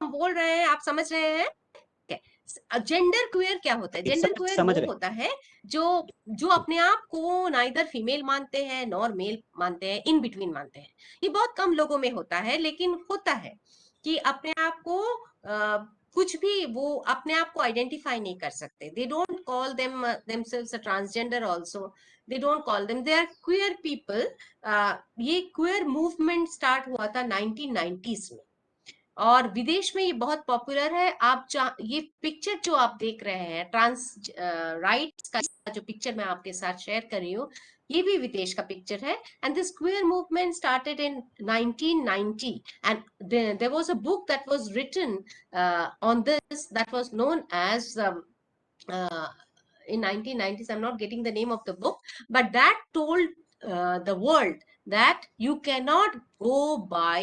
हम बोल रहे हैं, आप समझ रहे हैं? Gender queer क्या होता है? जेंडर क्वेयर वो होता है जो अपने आप को नाइदर फीमेल मानते हैं नॉर मेल मानते हैं, इन बिटवीन मानते हैं. ये बहुत कम लोगों में होता है, लेकिन होता है कि अपने आप को कुछ भी, वो अपने आप को आइडेंटिफाई नहीं कर सकते. They don't call themselves a transgender also, they don't call them, they are queer people. ये क्वेयर मूवमेंट स्टार्ट हुआ था 1990s में, और विदेश में ये बहुत पॉपुलर है. आप ये पिक्चर जो आप देख रहे हैं ट्रांस राइट्स का, जो पिक्चर मैं आपके साथ शेयर कर रही हूँ, ये भी विदेश का पिक्चर है. And this queer movement started in 1990, and there was a book that was written on this, that was known as in 1990s, I'm not getting the name of the book, but that told the world that you cannot go by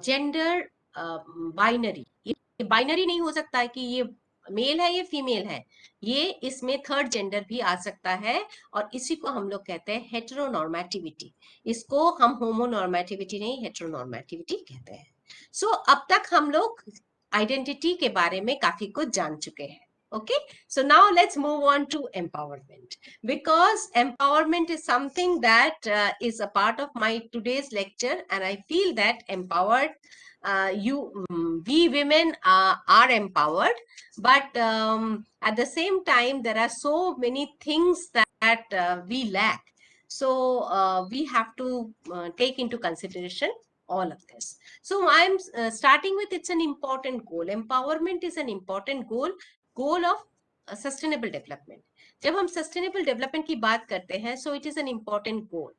gender binary. ये binary नहीं हो सकता है कि ये mail है ये female है, ये इसमें थर्ड जेंडर भी आ सकता है, और इसी को हम लोग कहते हैं हेटेरोनॉर्मेटिविटी. इसको हम होमोनॉर्मेटिविटी नहीं, हेटेरोनॉर्मेटिविटी कहते हैं. सो अब तक हम लोग आइडेंटिटी के बारे में काफी कुछ जान चुके हैं. Okay, so now let's move on to empowerment, because empowerment is something that is a part of my today's lecture, and I feel that empowered, we women are empowered, but at the same time there are so many things that we lack. So we have to take into consideration all of this. So I'm starting with, it's an important goal. Empowerment is an important goal of sustainable development. जब हम sustainable development की बात करते हैं, so it is an important goal.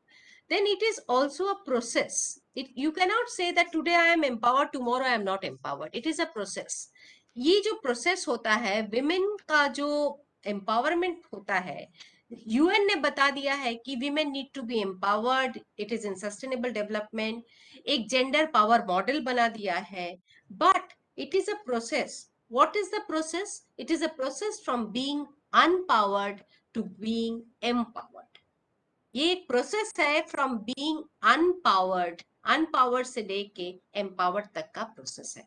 Then it is also a process. You cannot say that today I am empowered, tomorrow I am not empowered. It is a process. ये जो process होता है, women का जो empowerment होता है, UN ने बता दिया है कि women need to be empowered. It is in sustainable development. एक gender power model बना दिया है. But it is a process. What is the process? It is a process from being unpowered to being empowered. ये एक process है from being unpowered से लेके empowered तक का प्रोसेस है.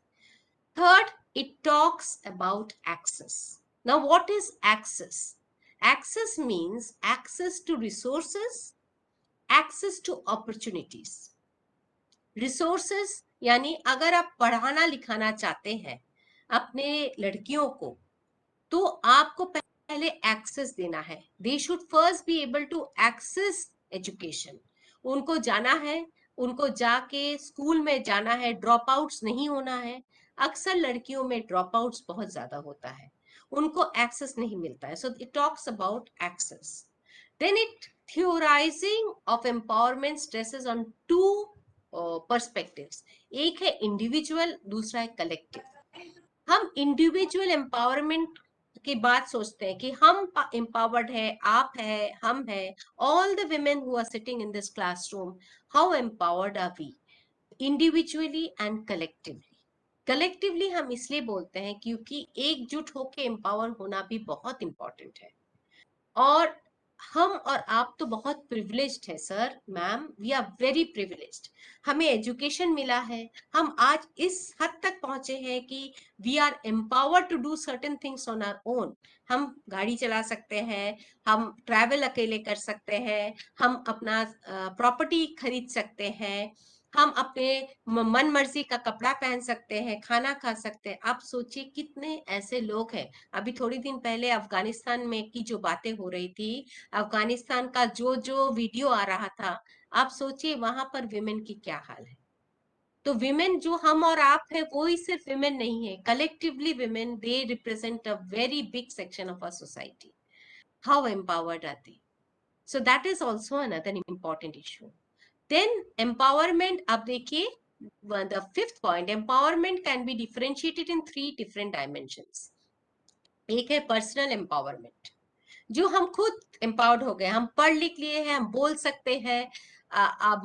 Third, it talks about access. Now what is access? Access means access to resources, access to opportunities. Resources यानी अगर आप पढ़ाना लिखाना चाहते हैं अपने लड़कियों को, तो आपको पहले एक्सेस देना है. They should first be able to access education. उनको जाना है, उनको जाके स्कूल में जाना है, ड्रॉप आउट्स नहीं होना है. अक्सर लड़कियों में ड्रॉप आउट्स बहुत ज्यादा होता है, उनको एक्सेस नहीं मिलता है. So it talks about access. Then it theorising of empowerment stresses on two perspectives. एक है इंडिविजुअल, दूसरा है कलेक्टिव. हम इंडिविजुअल एम्पावरमेंट की बात सोचते हैं कि हम एम्पावर्ड है, आप है, हम है. All the women who are sitting in this classroom, how empowered are we individually and collectively? collectively हम इसलिए बोलते हैं क्योंकि एकजुट होके एम्पावर होना भी बहुत इंपॉर्टेंट है. और हम और आप तो बहुत प्रिविलेज्ड है sir, ma'am, we are very privileged. हमें एजुकेशन मिला है, हम आज इस हद तक पहुंचे हैं कि we are empowered to do certain things on our own. हम गाड़ी चला सकते हैं, हम ट्रैवल अकेले कर सकते हैं, हम अपना प्रॉपर्टी खरीद सकते हैं, हम अपने मन मर्जी का कपड़ा पहन सकते हैं, खाना खा सकते हैं. आप सोचिए कितने ऐसे लोग हैं. अभी थोड़ी दिन पहले अफगानिस्तान में की जो बातें हो रही थी, अफगानिस्तान का जो वीडियो आ रहा था, आप सोचिए वहां पर विमेन की क्या हाल है. तो विमेन जो हम और आप है, वो ही सिर्फ विमेन नहीं है, collectively women, they represent a very big section of our society. How empowered are they? So that is also another important issue. Then empowerment, अब देखिए the fifth point, empowerment can be differentiated in 3 different dimensions. एक है personal empowerment, जो हम खुद empowered हो गए, हम पढ़ लिख लिए हैं, हम बोल सकते हैं,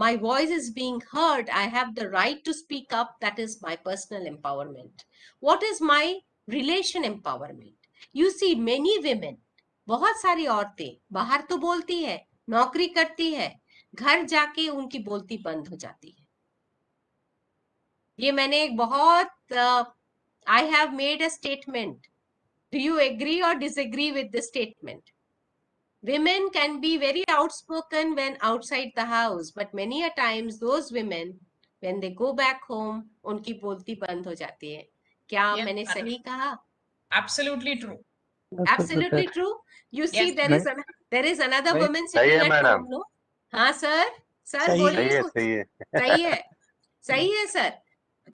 my voice is being heard, I have the right to speak up, that is my personal empowerment. What is my relation empowerment? You see many women, बहुत सारी औरतें बाहर तो बोलती है, नौकरी करती है, घर जाके उनकी बोलती बंद हो जाती है. ये मैंने एक बहुत I have made a statement. Do you agree और disagree with the statement? Women can be very outspoken when outside the house, but many a times those women, when they go back home, उनकी बोलती बंद हो जाती है. क्या Yes, मैंने sir. सही कहा? Absolutely true. Absolutely true. You see, Yes. there is another नहीं, woman सही sitting है at मैडम. home, no? हाँ सर, सर सही बोलिए सही है, कुछ. सही है. सही है, सही है सर.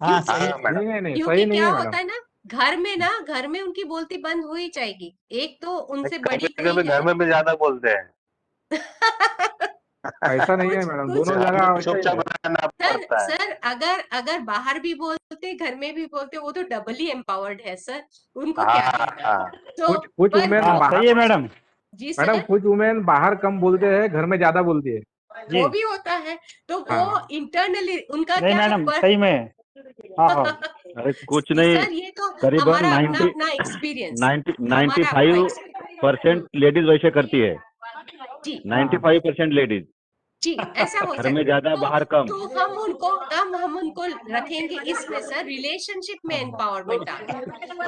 हाँ, क्योंकि सही. हाँ मैडम. नहीं क्योंकि क्या होता है ना, घर में उनकी बोलती बंद हो ही जाएगी. एक तो उनसे बड़ी कभी कोई घर में भी ज्यादा बोलते हैं. ऐसा नहीं है मैडम, दोनों जगह हमें वैसा ही चुपचाप है. रहना सर पड़ता है. सर अगर बाहर भी बोलते, घर में भी बोलते, वो तो डबल ही एम्पावर्ड है सर. उनको क्या हाँ कहना. हाँ. तो कुछ पर वुमेन हाँ, बाहर, सही है मैडम. जी मैडम सर, कुछ वुमेन बाहर कम बोलते हैं, घर में ज्यादा बोलती है. जी. वो भी होता है. तो वो हाँ. इंटरनली उनका नहीं क्या है मैडम, सही में. हाँ हाँ. अरे कुछ नहीं, सर ये तो करीबन हमारा अपना 90 अपना एक्सपीरियंस, 95% लेडीज वैसे करती है. जी 95% लेडीज जी, ऐसा हो घर सकता में है. ज्यादा, बाहर कम. तो हम उनको रखेंगे इसमें सर, रिलेशनशिप में एम्पावरमेंट आ गया,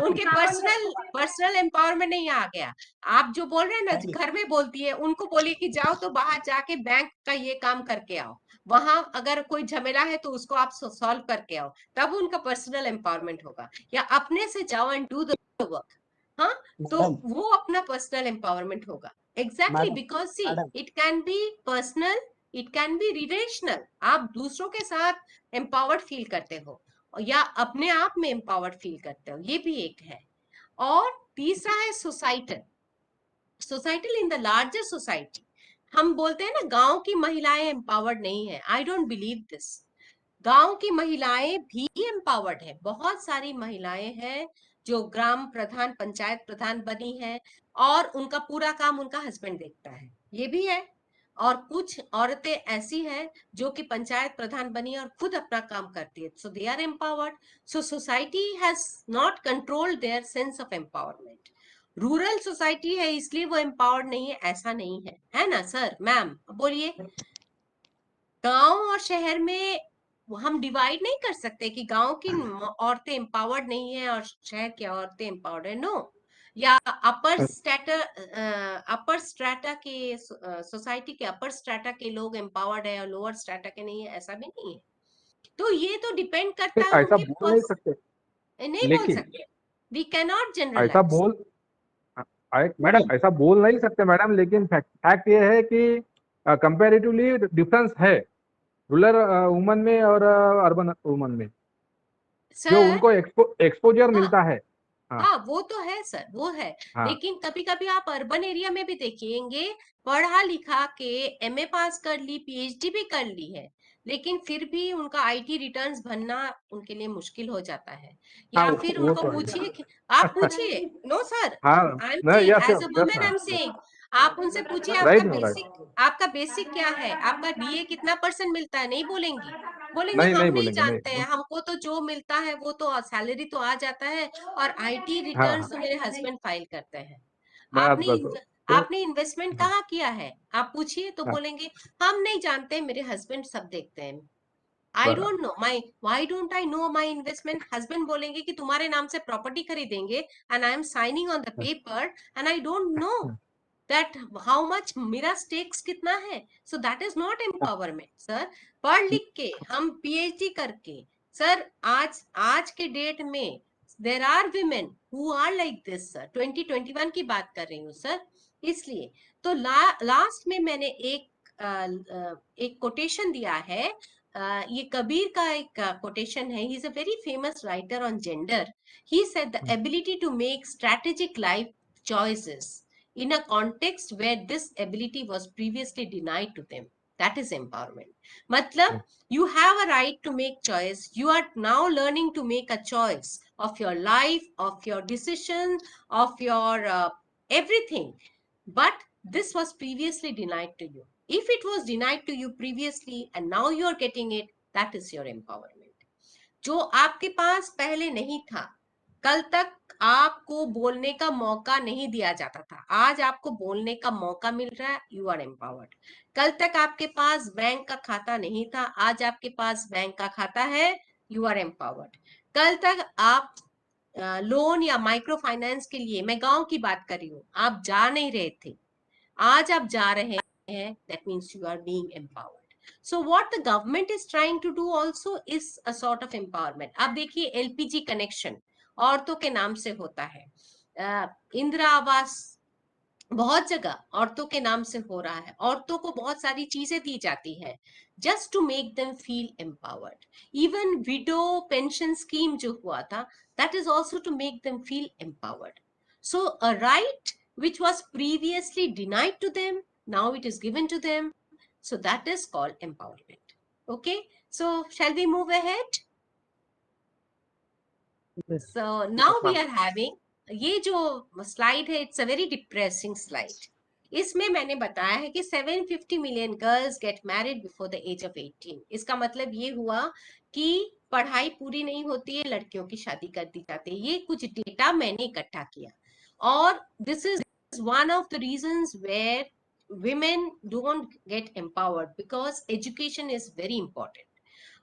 उनके पर्सनल एम्पावरमेंट नहीं आ गया. आप जो बोल रहे हैं ना, घर में बोलती है, उनको बोलिए कि जाओ तो बाहर जाके बैंक का ये काम करके आओ, वहां अगर कोई झमेला है तो उसको आप सॉल्व करके आओ, तब उनका पर्सनल एम्पावरमेंट होगा. या अपने से जाओ एंड डू द वर्क. हाँ, तो मैडम, वो अपना पर्सनल एम्पावरमेंट होगा. Exactly, madam, because see madam. It can be personal, it can be relational. आप दूसरों के साथ एम्पावर्ड फील करते हो या अपने आप में एम्पावर्ड फील करते हो, ये भी एक है. और तीसरा है societal. Societal in the larger society. हम बोलते हैं ना गांव की महिलाएं एम्पावर्ड नहीं है. I don't believe this. गांव की महिलाएं भी एम्पावर्ड है. बहुत सारी महिलाएं हैं जो ग्राम प्रधान, पंचायत प्रधान बनी है और उनका पूरा काम उनका हस्बैंड देखता है, ये भी है. और कुछ औरतें ऐसी हैं जो कि पंचायत प्रधान बनी और खुद अपना काम करती है. So they are empowered. So society has not controlled their sense of empowerment. Rural society है इसलिए वो एम्पावर्ड नहीं है, ऐसा नहीं है ना सर? मैम बोलिए। गांव और शहर में हम डिवाइड नहीं कर सकते कि गांव की औरतें एम्पावर्ड नहीं है और शहर की औरतें एम्पावर्ड है, नो। या अपर स्ट्रेटा के सोसाइटी के अपर स्ट्रेटा के लोग एम्पावर्ड है और लोअर स्ट्रेटा के नहीं है, ऐसा भी नहीं है। तो ये तो डिपेंड करता है ऐसा उनके बोल नहीं सकते, नहीं बोल लेकिन सकते, वी कैन नॉट ऐसा जनरलाइज। बोल मैडम ऐसा बोल नहीं सकते मैडम, लेकिन फैक्ट ये है कि कंपैरेटिवली डिफरेंस है रूरल वुमन में और अर्बन वुमन में, जो सर उनको एक्सपोजर हाँ मिलता है। हाँ हाँ, वो तो है सर, वो है। हाँ लेकिन कभी कभी आप अर्बन एरिया में भी देखेंगे, पढ़ा लिखा के एमए पास कर ली, पीएचडी भी कर ली है, लेकिन फिर भी उनका आईटी रिटर्न्स भरना उनके लिए मुश्किल हो जाता है। हाँ, या फिर वो उनको तो है। पूछिए आप पूछिए, नो सर, हाँ आई एम नहीं, saying yes as a yes women, I ma'am, am saying आप उनसे पूछिए राइट मैम, राइट। आपका बेसिक क्या है, आपका डीए कितना परसेंट मिलता है, नहीं बोलेंगी। बोलेंगे नहीं हम नहीं नहीं बोलेंगे, नहीं जानते हैं, हमको तो जो मिलता है वो तो सैलरी तो आ जाता है, और आईटी हाँ रिटर्न्स हाँ, तो मेरे हस्बैंड फाइल करते हैं। बस आपने बस तो आपने इन्वेस्टमेंट हाँ कहाँ किया है, आप पूछिए तो हाँ, बोलेंगे हम नहीं जानते, मेरे हस्बैंड सब देखते हैं। आई बराबर। Don't know my, why don't I know my investment? Husband बोलेंगे कि तुम्हारे नाम से प्रॉपर्टी खरीदेंगे, and I am signing on the paper, and I don't know that how much मेरा stakes कितना है, so that is not empowerment sir। पढ़ लिख के हम पीएचडी करके सर, आज के डेट में there are women who are like this sir, 2021 की बात कर रही हूँ सर। इसलिए तो लास्ट में मैंने एक कोटेशन दिया है, ये कबीर का एक कोटेशन है, he is a very famous writer on gender. He said the ability to make strategic life choices in a context where this ability was previously denied to them, that is empowerment। matlab you have a right to make choice, you are now learning to make a choice of your life, of your decision, of your everything, but this was previously denied to you। if it was denied to you previously and now you are getting it, that is your empowerment। जो आपके पास पहले नहीं था, कल तक आपको बोलने का मौका नहीं दिया जाता था, आज आपको बोलने का मौका मिल रहा है, यू आर एम्पावर्ड। कल तक आपके पास बैंक का खाता नहीं था, आज आपके पास बैंक का खाता है, यू आर एम्पावर्ड। कल तक आप लोन या माइक्रो फाइनेंस के लिए, मैं गांव की बात कर रही हूँ, आप जा नहीं रहे थे, आज आप जा रहे हैं, that means you are being empowered। So what the government is trying to do also is a sort of empowerment। आप देखिए एलपीजी कनेक्शन औरतों के नाम से होता है, इंदिरा आवास बहुत जगह औरतों के नाम से हो रहा है, औरतों को बहुत सारी चीजें दी जाती है just to make them feel empowered. Even widow pension scheme जो हुआ था, that is also to make them feel empowered. So a right which was previously denied to them, now it is given to them, so that is called empowerment। okay, so shall we move ahead? So now we are having, ये जो slide है, it's a very depressing slide. इसमें मैंने बताया है कि 750 million girls get married before the age of 18। इसका मतलब ये हुआ कि पढ़ाई पूरी नहीं होती है, लड़कियों की शादी कर दी जाती है। ये कुछ डेटा मैंने इकट्ठा किया, और this is one of the reasons where women don't get empowered, because education is very important।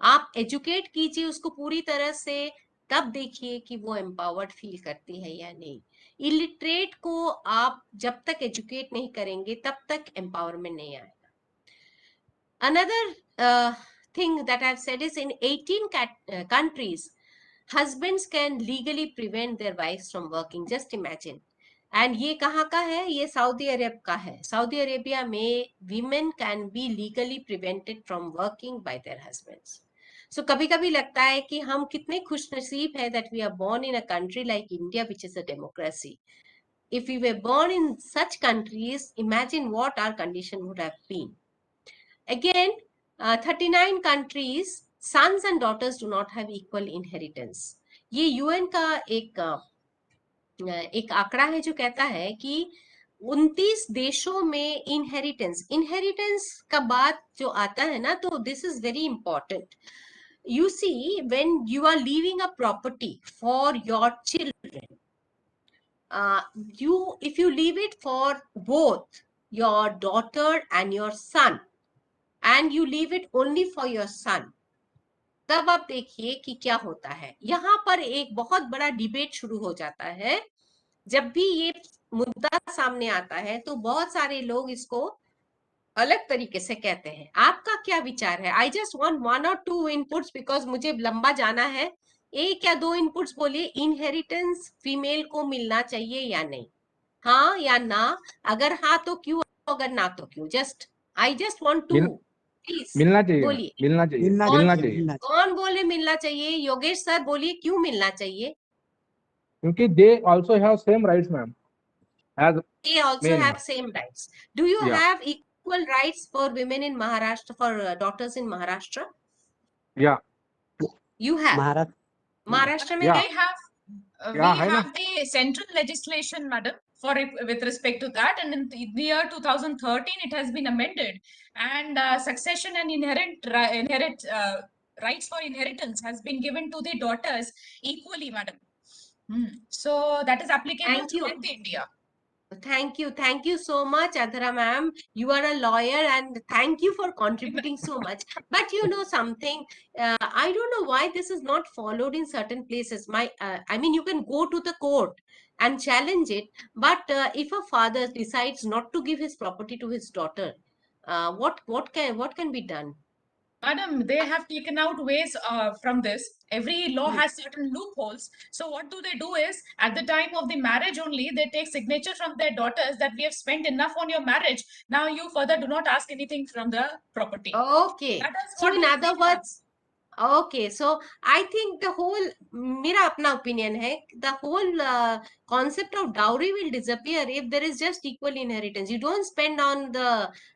आप एजुकेट कीजिए उसको पूरी तरह से, तब देखिए कि वो एम्पावर्ड फील करती है या नहीं। इलिटरेट को आप जब तक एजुकेट नहीं करेंगे तब तक एम्पावरमेंट नहीं आएगा। Another thing that I've said is in 18 countries, husbands can legally prevent their wives from working। just imagine। And ये कहाँ का है? ये सऊदी अरब का है। सऊदी अरेबिया में women can be legally prevented from working by their husbands. So कभी कभी लगता है कि हम कितने खुश नसीब है that we are born in a country like India which is a democracy. if we were born in such countries, imagine what our condition would have been। again 39 countries, sons and daughters do not have equal inheritance। ये UN का एक आंकड़ा है जो कहता है कि 29 देशों में इनहेरिटेंस का बात जो आता है ना, तो this is very important. You see, when you are leaving a property for your children, if you leave it for both your daughter and your son, and you leave it only for your son, तब आप देखिए कि क्या होता है। यहाँ पर एक बहुत बड़ा डिबेट शुरू हो जाता है। जब भी ये मुद्दा सामने आता है तो बहुत सारे लोग इसको अलग तरीके से कहते हैं। आपका क्या विचार है? आई just want 1 or 2 inputs, because मुझे लंबा जाना है। 1 या 2 इनपुट्स बोलिए। इनहेरिटेंस फीमेल को मिलना चाहिए या नहीं, हाँ या ना? अगर हाँ तो क्यों, अगर ना तो क्यों? Just I just want to, please मिलना चाहिए, बोलिए। मिलना चाहिए, मिलना मिलना चाहिए, चाहिए, मिलना कौन बोले मिलना चाहिए? योगेश सर बोलिए, क्यों मिलना चाहिए? क्योंकि they also have same rights ma'am as They also male. have same rights. Do you Yeah. have equal rights for women in Maharashtra, for daughters in Maharashtra? या You have. महाराष्ट्र Maharashtra में Yeah. है? We have Yeah, we है ना? have the central legislation, madam, for with respect to that, and in the year 2013 it has been amended, and succession and rights for inheritance has been given to the daughters equally, madam. So that is applicable Thank you. throughout the India. Thank you so much, Adhara ma'am. You are a lawyer, and thank you for contributing so much. But you know something, I don't know why this is not followed in certain places. I mean, you can go to the court and challenge it, but if a father decides not to give his property to his daughter, what can be done? Madam, they have taken out ways from this. Every law has certain loopholes. So what do they do is, at the time of the marriage only, they take signature from their daughters that we have spent enough on your marriage. Now you further do not ask anything from the property. Okay. That is So what in we other feel, words, okay, so I think the whole, मेरा अपना opinion है, the whole concept of dowry will disappear if there is just equal inheritance. You don't spend on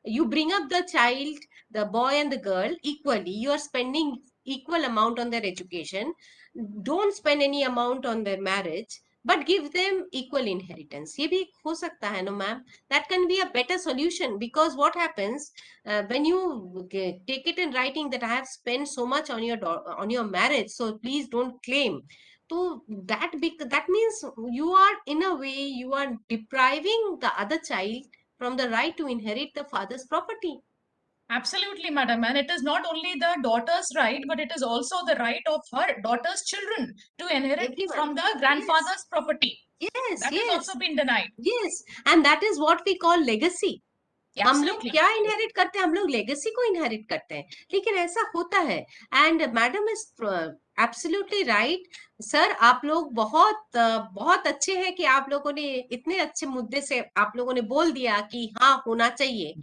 you bring up the child, the boy and the girl equally. You are spending equal amount on their education. Don't spend any amount on their marriage, but give them equal inheritance. ये भी हो सकता है, no ma'am? That can be a better solution, because what happens when you take it in writing that I have spent so much on your marriage, so please don't claim. So that means you are, in a way, you are depriving the other child from the right to inherit the father's property. Absolutely, madam. And it is not only the daughter's right, but it is also the right of her daughter's children to inherit Everyone. from the grandfather's property. Yes, That yes. has also been denied. Yes, and that is what we call legacy. हम लोग Absolutely. क्या inherit करते हैं? हम लोग legacy को inherit करते हैं, लेकिन ऐसा होता है। And madam is absolutely right. Sir, आप लोग बहुत अच्छे हैं कि आप लोगों ने इतने अच्छे मुद्दे से आप लोगों ने बोल दिया कि हाँ होना चाहिए।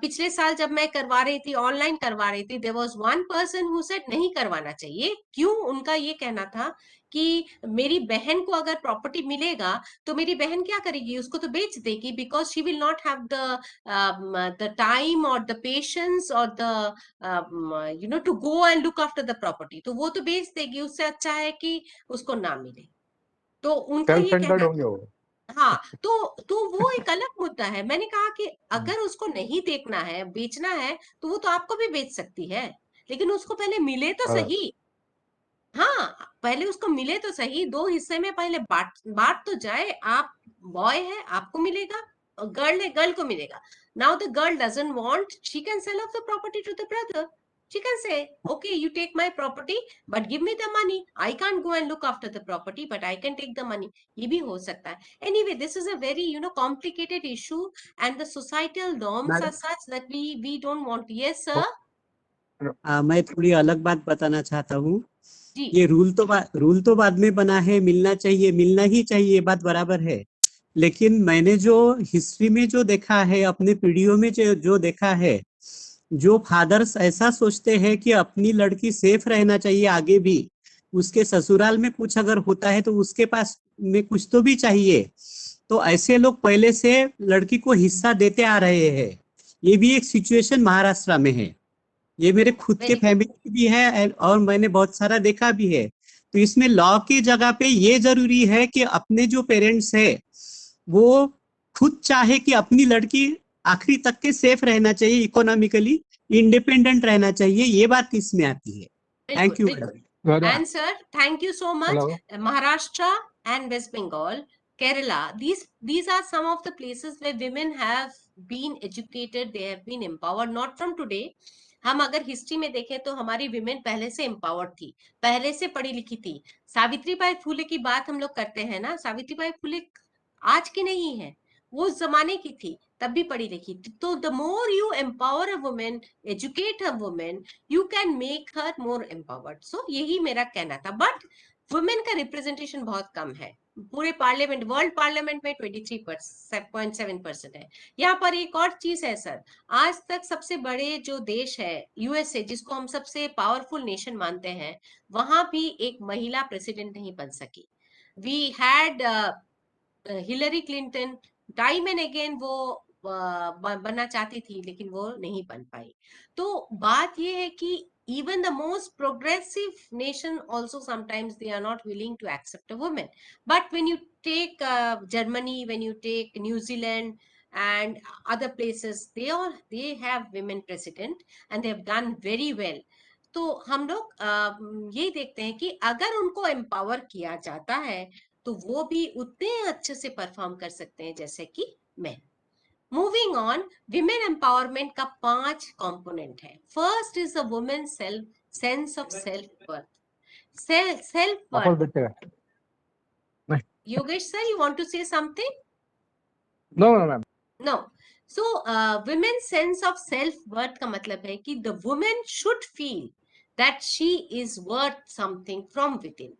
पिछले साल जब मैं करवा रही थी, ऑनलाइन करवा रही थी, there was one person who said नहीं करवाना चाहिए। क्यों? उनका ये कहना था कि मेरी बहन को अगर प्रॉपर्टी मिलेगा तो मेरी बहन क्या करेगी? उसको तो बेच देगी, because she will not have the time or the patience or the to go and look after the property. तो वो तो बेच देगी, उससे अच्छा है कि उसको ना मिले। तो उनका सेल्फ ये सेंटर्ड कहना, होंगे वो। हाँ, तो वो एक अलग मुद्दा है। मैंने कहा कि अगर उसको नहीं देखना है, बेचना है, तो वो तो आपको भी बेच सकती है, लेकिन उसको पहले मिले तो हाँ। सही। हाँ, पहले उसको मिले तो सही, 2 हिस्से में पहले बांट तो जाए। आप बॉय है, आपको मिलेगा, गर्ल है, गर्ल को मिलेगा। Now the girl doesn't want, she can sell off the property to the brother. She can say, okay, you take my property, but give me the money. I can't go and look after the property, but I can take the money. ये भी हो सकता है। Anyway, this is a very, complicated issue, and the societal norms are such that we don't want. Yes, sir? मैं थोड़ी अलग बात बताना चाहता हूँ। जी। ये रूल तो बाद में बना है, मिलना चाहिए, मिलना ही चाहिए, बात बराबर है। लेकिन मैंने जो हिस्ट्री में जो देखा है, अपने पीढ़ियों में जो देखा है, जो फादर्स ऐसा सोचते हैं कि अपनी लड़की सेफ रहना चाहिए, आगे भी उसके ससुराल में कुछ अगर होता है तो उसके पास में कुछ तो भी चाहिए, तो ऐसे लोग पहले से लड़की को हिस्सा देते आ रहे हैं। ये भी एक सिचुएशन महाराष्ट्र में है। ये मेरे खुद के फैमिली भी है और मैंने बहुत सारा देखा भी है। तो इसमें लॉ की जगह पे ये जरूरी है कि अपने जो पेरेंट्स है वो खुद चाहे कि अपनी लड़की आखिरी तक के सेफ रहना चाहिए, इकोनॉमिकली इंडिपेंडेंट रहना चाहिए, ये बात इसमें आती है। Thank you. And sir, thank you so much. Hello. Maharashtra and West Bengal, Kerala, these are some of the places where women have been educated, they have been empowered, not from today. हम अगर history में देखें तो हमारी women पहले से empowered थी, पहले से पढ़ी लिखी थी. सावित्रीबाई फुले की बात हम लोग करते हैं ना, सावित्रीबाई फुले आज की नहीं है, वो उस जमाने की थी, तब भी पढ़ी लिखी थी. तो the more you empower a women, educate a women, you can make her more empowered. So यही मेरा कहना था. बट वुमेन का रिप्रेजेंटेशन बहुत कम है पूरे पार्लियामेंट, वर्ल्ड पार्लियामेंट में 23.7% है. यहाँ पर एक और चीज है सर, आज तक सबसे बड़े जो देश है यूएसए, जिसको हम सबसे पावरफुल नेशन मानते हैं, वहां भी एक महिला प्रेसिडेंट नहीं बन सकी. We had Hillary Clinton, time and again वो बनना चाहती थी लेकिन वो नहीं बन पाई. तो बात ये है कि even the most progressive nation also sometimes they are not willing to accept a woman. But when you take Germany, when you take New Zealand and other places, they have women president and they have done very well. तो हम लोग ये देखते हैं कि अगर उनको empower किया जाता है तो वो भी उतने अच्छे से परफॉर्म कर सकते हैं जैसे कि मैं. मूविंग ऑन, विमेन एम्पावरमेंट का 5 कंपोनेंट है. First is the women sense of self worth. Self वापस वर्थ. बैठेगा. नहीं. Yogesh sir, you want to say something? No no ma'am. No. So women sense of self worth का मतलब है कि the women should feel that she is worth something from within.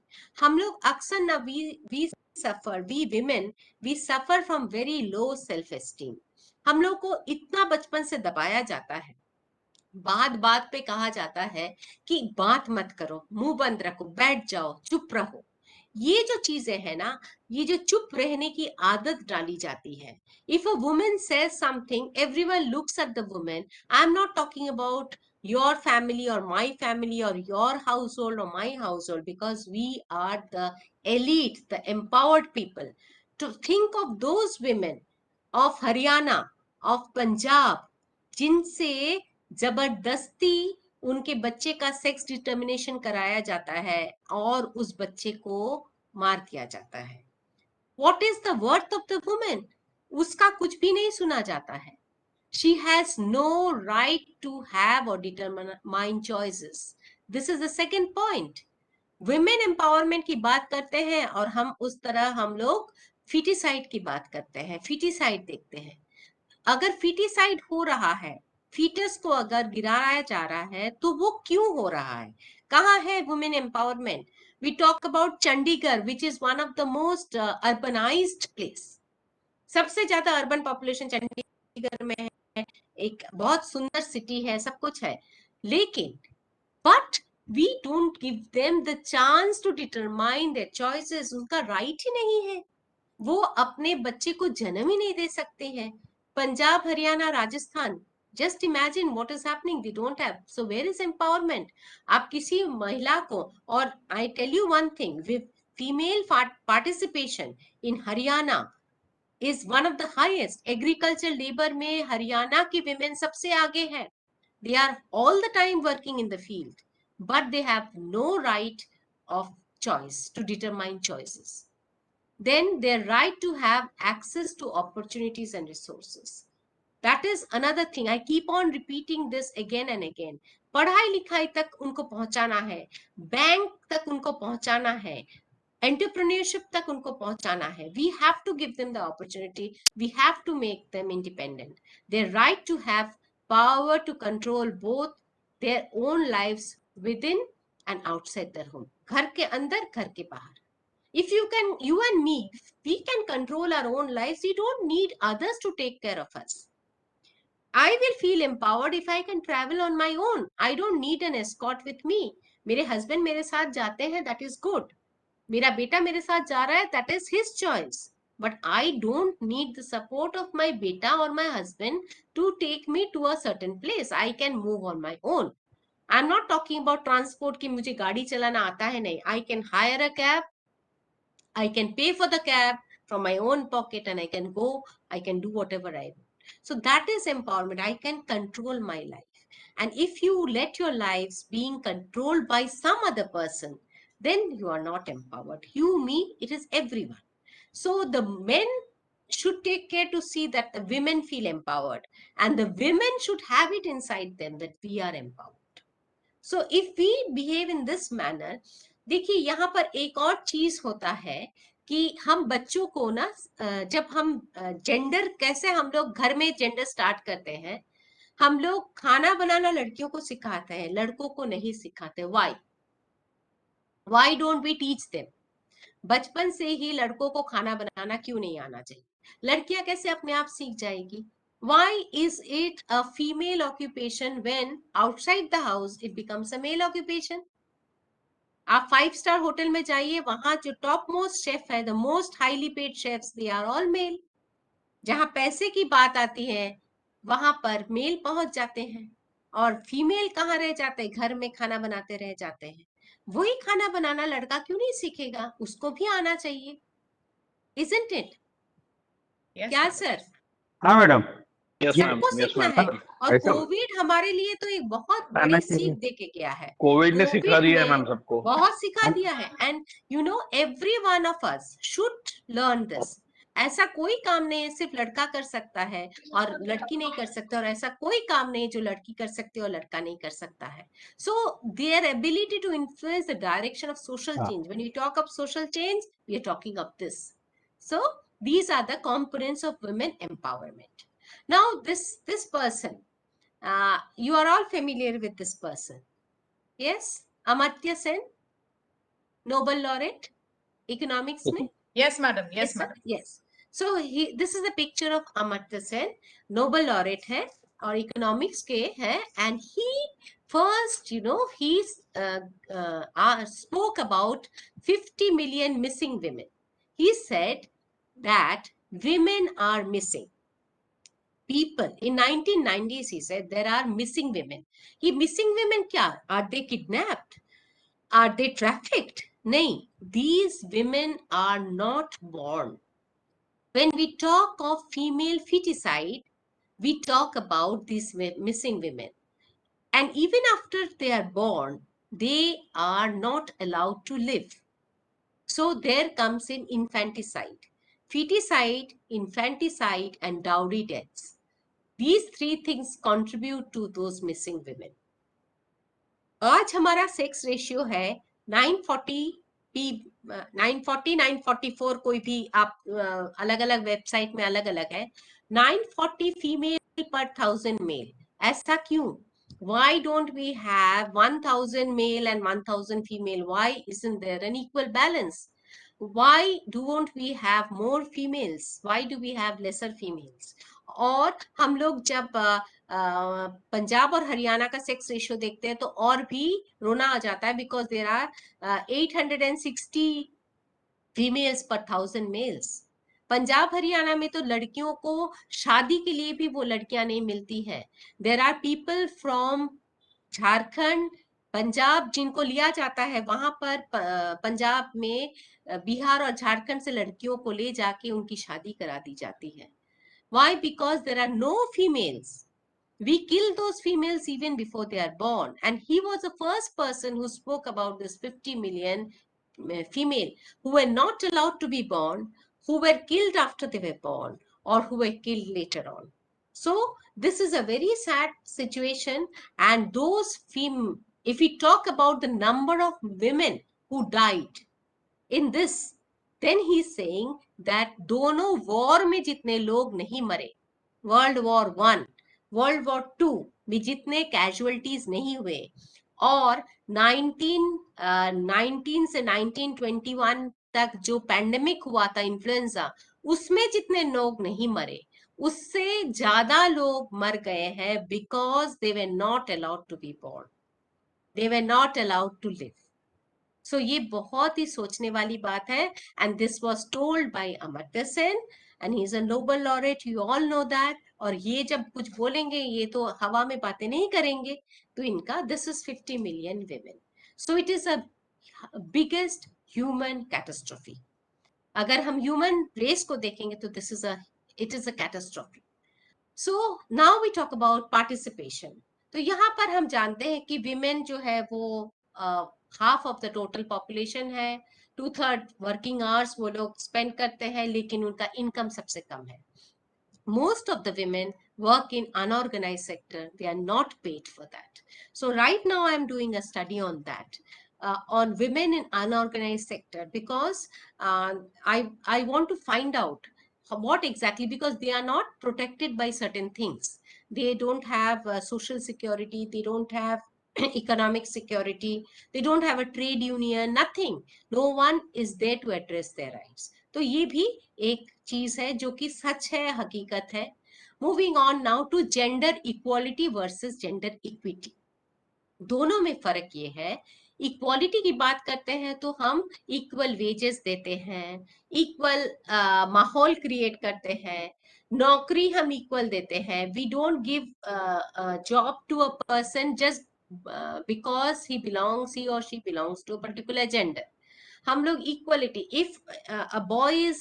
हम लोग अक्सर ना we women we suffer from very low self esteem. हम लोग को इतना बचपन से दबाया जाता है, बात बात पे कहा जाता है कि बात मत करो, मुंह बंद रखो, बैठ जाओ, चुप रहो. ये जो चीजें है ना, ये जो चुप रहने की आदत डाली जाती है. If a woman says something, everyone looks at the woman. I am not talking about your family or my family or your household or my household, because we are the elite, the empowered people. To think of those women of Haryana, of Punjab, जिनसे जबरदस्ती उनके बच्चे का sex determination कराया जाता है और उस बच्चे को मार दिया जाता है. What is the worth of the woman? उसका कुछ भी नहीं सुना जाता है. She has no right to have or determine choices. This is the second point. Women empowerment की बात करते हैं और हम उस तरह हम लोग फीटिसाइड की बात करते हैं, फीटिसाइड देखते हैं. अगर फीटिसाइड हो रहा है, फीटस को अगर गिराया जा रहा है, तो वो क्यों हो रहा है? कहाँ है women empowerment? We talk about Chandigarh, which is one of the most urbanised place. सबसे ज्यादा अर्बन पॉपुलेशन चंडीगढ़ में है, एक बहुत सुंदर सिटी है, सब कुछ है, लेकिन but we don't give them the chance to determine their choices. उनका राइट ही नहीं है, वो अपने बच्चे को जन्म ही नहीं दे सकते हैं. Punjab, Haryana, Rajasthan, just imagine what is happening. They don't have. So where is empowerment? आप किसी महिला को, और I tell you one thing, with female participation in Haryana is one of the highest. Agricultural labor में हरियाणा की women सबसे आगे है. They are all the time working in the field, but they have no right of choice to determine choices. Then their right to have access to opportunities and resources. That is another thing. I keep on repeating this again and again. पढ़ाई लिखाई तक उनको पहुंचाना है, bank तक उनको पहुंचाना है, एंटरप्रेन्योरशिप तक उनको पहुंचाना है. We have to give them the opportunity. We have to make them independent. Their right to have power to control both their own lives within and outside their home. घर के अंदर, घर के बाहर. If you and me, we can control our own lives. We don't need others to take care of us. I will feel empowered if I can travel on my own. I don't need an escort with me. मेरे husband मेरे साथ जाते हैं, that is good. मेरा बेटा मेरे साथ जा रहा है, that is his choice. But I don't need the support of my beta or my husband to take me to a certain place. I can move on my own. I'm not talking about transport कि मुझे गाड़ी चलाना आता है, नहीं. I can hire a cab. I can pay for the cab from my own pocket and I can go. I can do whatever I want. So that is empowerment. I can control my life. And if you let your lives being controlled by some other person, then you are not empowered. You, me, it is everyone. So the men should take care to see that the women feel empowered, and the women should have it inside them that we are empowered. So if we behave in this manner, देखिए यहाँ पर एक और चीज होता है कि हम बच्चों को ना जब हम जेंडर कैसे हम लोग घर में जेंडर स्टार्ट करते हैं, हम लोग खाना बनाना लड़कियों को सिखाते हैं, लड़कों को नहीं सिखाते. Why don't we teach them? बचपन से ही लड़कों को खाना बनाना क्यों नहीं आना चाहिए? लड़कियां कैसे अपने आप सीख जाएगी? Why is it a female occupation when outside the house it becomes a male occupation? आप 5 स्टार होटल में जाइए, वहां जो टॉप मोस्ट शेफ है, the most highly paid chefs, they are all male. जहां पैसे की बात आती है वहां पर मेल पहुंच जाते हैं, और फीमेल कहाँ रह जाते हैं? घर में खाना बनाते रह जाते हैं. वही खाना बनाना लड़का क्यों नहीं सीखेगा? उसको भी आना चाहिए. Isn't it? Yes, क्या madam. सर? हाँ मैडम. सबको सीखना है. और ऐसा कोविड हमारे लिए तो एक बहुत आना बड़ी चाहिए. सीख दे के गया है. कोविड ने सिखा कोविड दिया है ने मैम सबको. बहुत सिखा दिया है. And you know every one of us should learn this. ऐसा कोई काम नहीं है सिर्फ लड़का कर सकता है और लड़की नहीं कर सकता, और ऐसा कोई काम नहीं जो लड़की कर सकती है और लड़का नहीं कर सकता है. So their ability to influence the direction of social change. When we talk of social change, we are talking of this. So these are the components of women empowerment. Now this person, you are all familiar with this person. Yes, Amartya Sen, Nobel laureate economics mein. Yes, madam. Yes, sir? madam. Yes. So this is a picture of Amartya Sen, Nobel laureate है और economics के है. And he first, you know, he spoke about 50 million missing women. He said that women are missing. People in 1990s, he said there are missing women. ये missing women क्या? Are they kidnapped? Are they trafficked? नहीं, these women are not born. When we talk of female feticide, we talk about these missing women. And even after they are born, they are not allowed to live. So there comes in infanticide. Feticide, infanticide, and dowry deaths. These three things contribute to those missing women. आज हमारा sex ratio है 940, 944, कोई भी आप अलग अलग website में अलग अलग है. 940 फीमेल पर 1000 मेल. ऐसा क्यों? Why don't we have 1000 male and 1000 female? Why isn't there an equal balance? Why don't we have more females? Why do we have lesser females? और हम लोग जब पंजाब और हरियाणा का सेक्स रेशियो देखते हैं तो और भी रोना आ जाता है, बिकॉज देयर आर 860 फीमेल्स पर 1000 मेल्स. पंजाब हरियाणा में तो लड़कियों को शादी के लिए भी वो लड़कियां नहीं मिलती है. There are people from Jharkhand, Punjab जिनको लिया जाता है. वहां पर पंजाब में बिहार और झारखंड से लड़कियों को ले जाके उनकी शादी करा दी जाती है. Why? Because there are no females. We kill those females even before they are born. And he was the first person who spoke about this 50 million female who were not allowed to be born, who were killed after they were born, or who were killed later on. So this is a very sad situation. And those if we talk about the number of women who died in this, then he's saying that दोनों war में जितने लोग नहीं मरे, world war 1, world war 2 में जितने casualties नहीं हुए, और 1919 से 1921 तक जो पैंडेमिक हुआ था इन्फ्लुएंजा, उसमें जितने लोग नहीं मरे, उससे ज्यादा लोग मर गए हैं because they were not allowed to be born, they were not allowed to live. So ये बहुत ही सोचने वाली बात है. And this was told by Amartya Sen, and he is a Nobel laureate. You all know that. और ये जब कुछ बोलेंगे ये तो हवा में बातें नहीं करेंगे. तो इनका this is 50 million women. So it is a biggest human catastrophe. अगर हम human race को देखेंगे तो it is a catastrophe. So now we talk about participation. तो यहाँ पर हम जानते हैं कि women जो है वो half of the total population है, 2/3 वर्किंग आवर्स वो लोग स्पेंड करते हैं, लेकिन उनका इनकम सबसे कम है. Most of the women work in unorganized sector. They are not paid for that. So right now I am doing a study on that, on women in unorganized sector, because I want to find out what exactly, because they are not protected by certain things. They don't have social security, they don't have economic security, they don't have a trade union, nothing. No one is there to address their rights. तो ये भी एक चीज है जो कि सच है, हकीकत है. Moving on now to gender equality versus gender equity. दोनों में फर्क ये है, इक्वालिटी की बात करते हैं तो हम इक्वल वेजेस देते हैं, इक्वल माहौल क्रिएट करते हैं, नौकरी हम इक्वल देते हैं. We don't give job to a person just because he or she belongs to a particular gender. हम लोग equality, if a boy is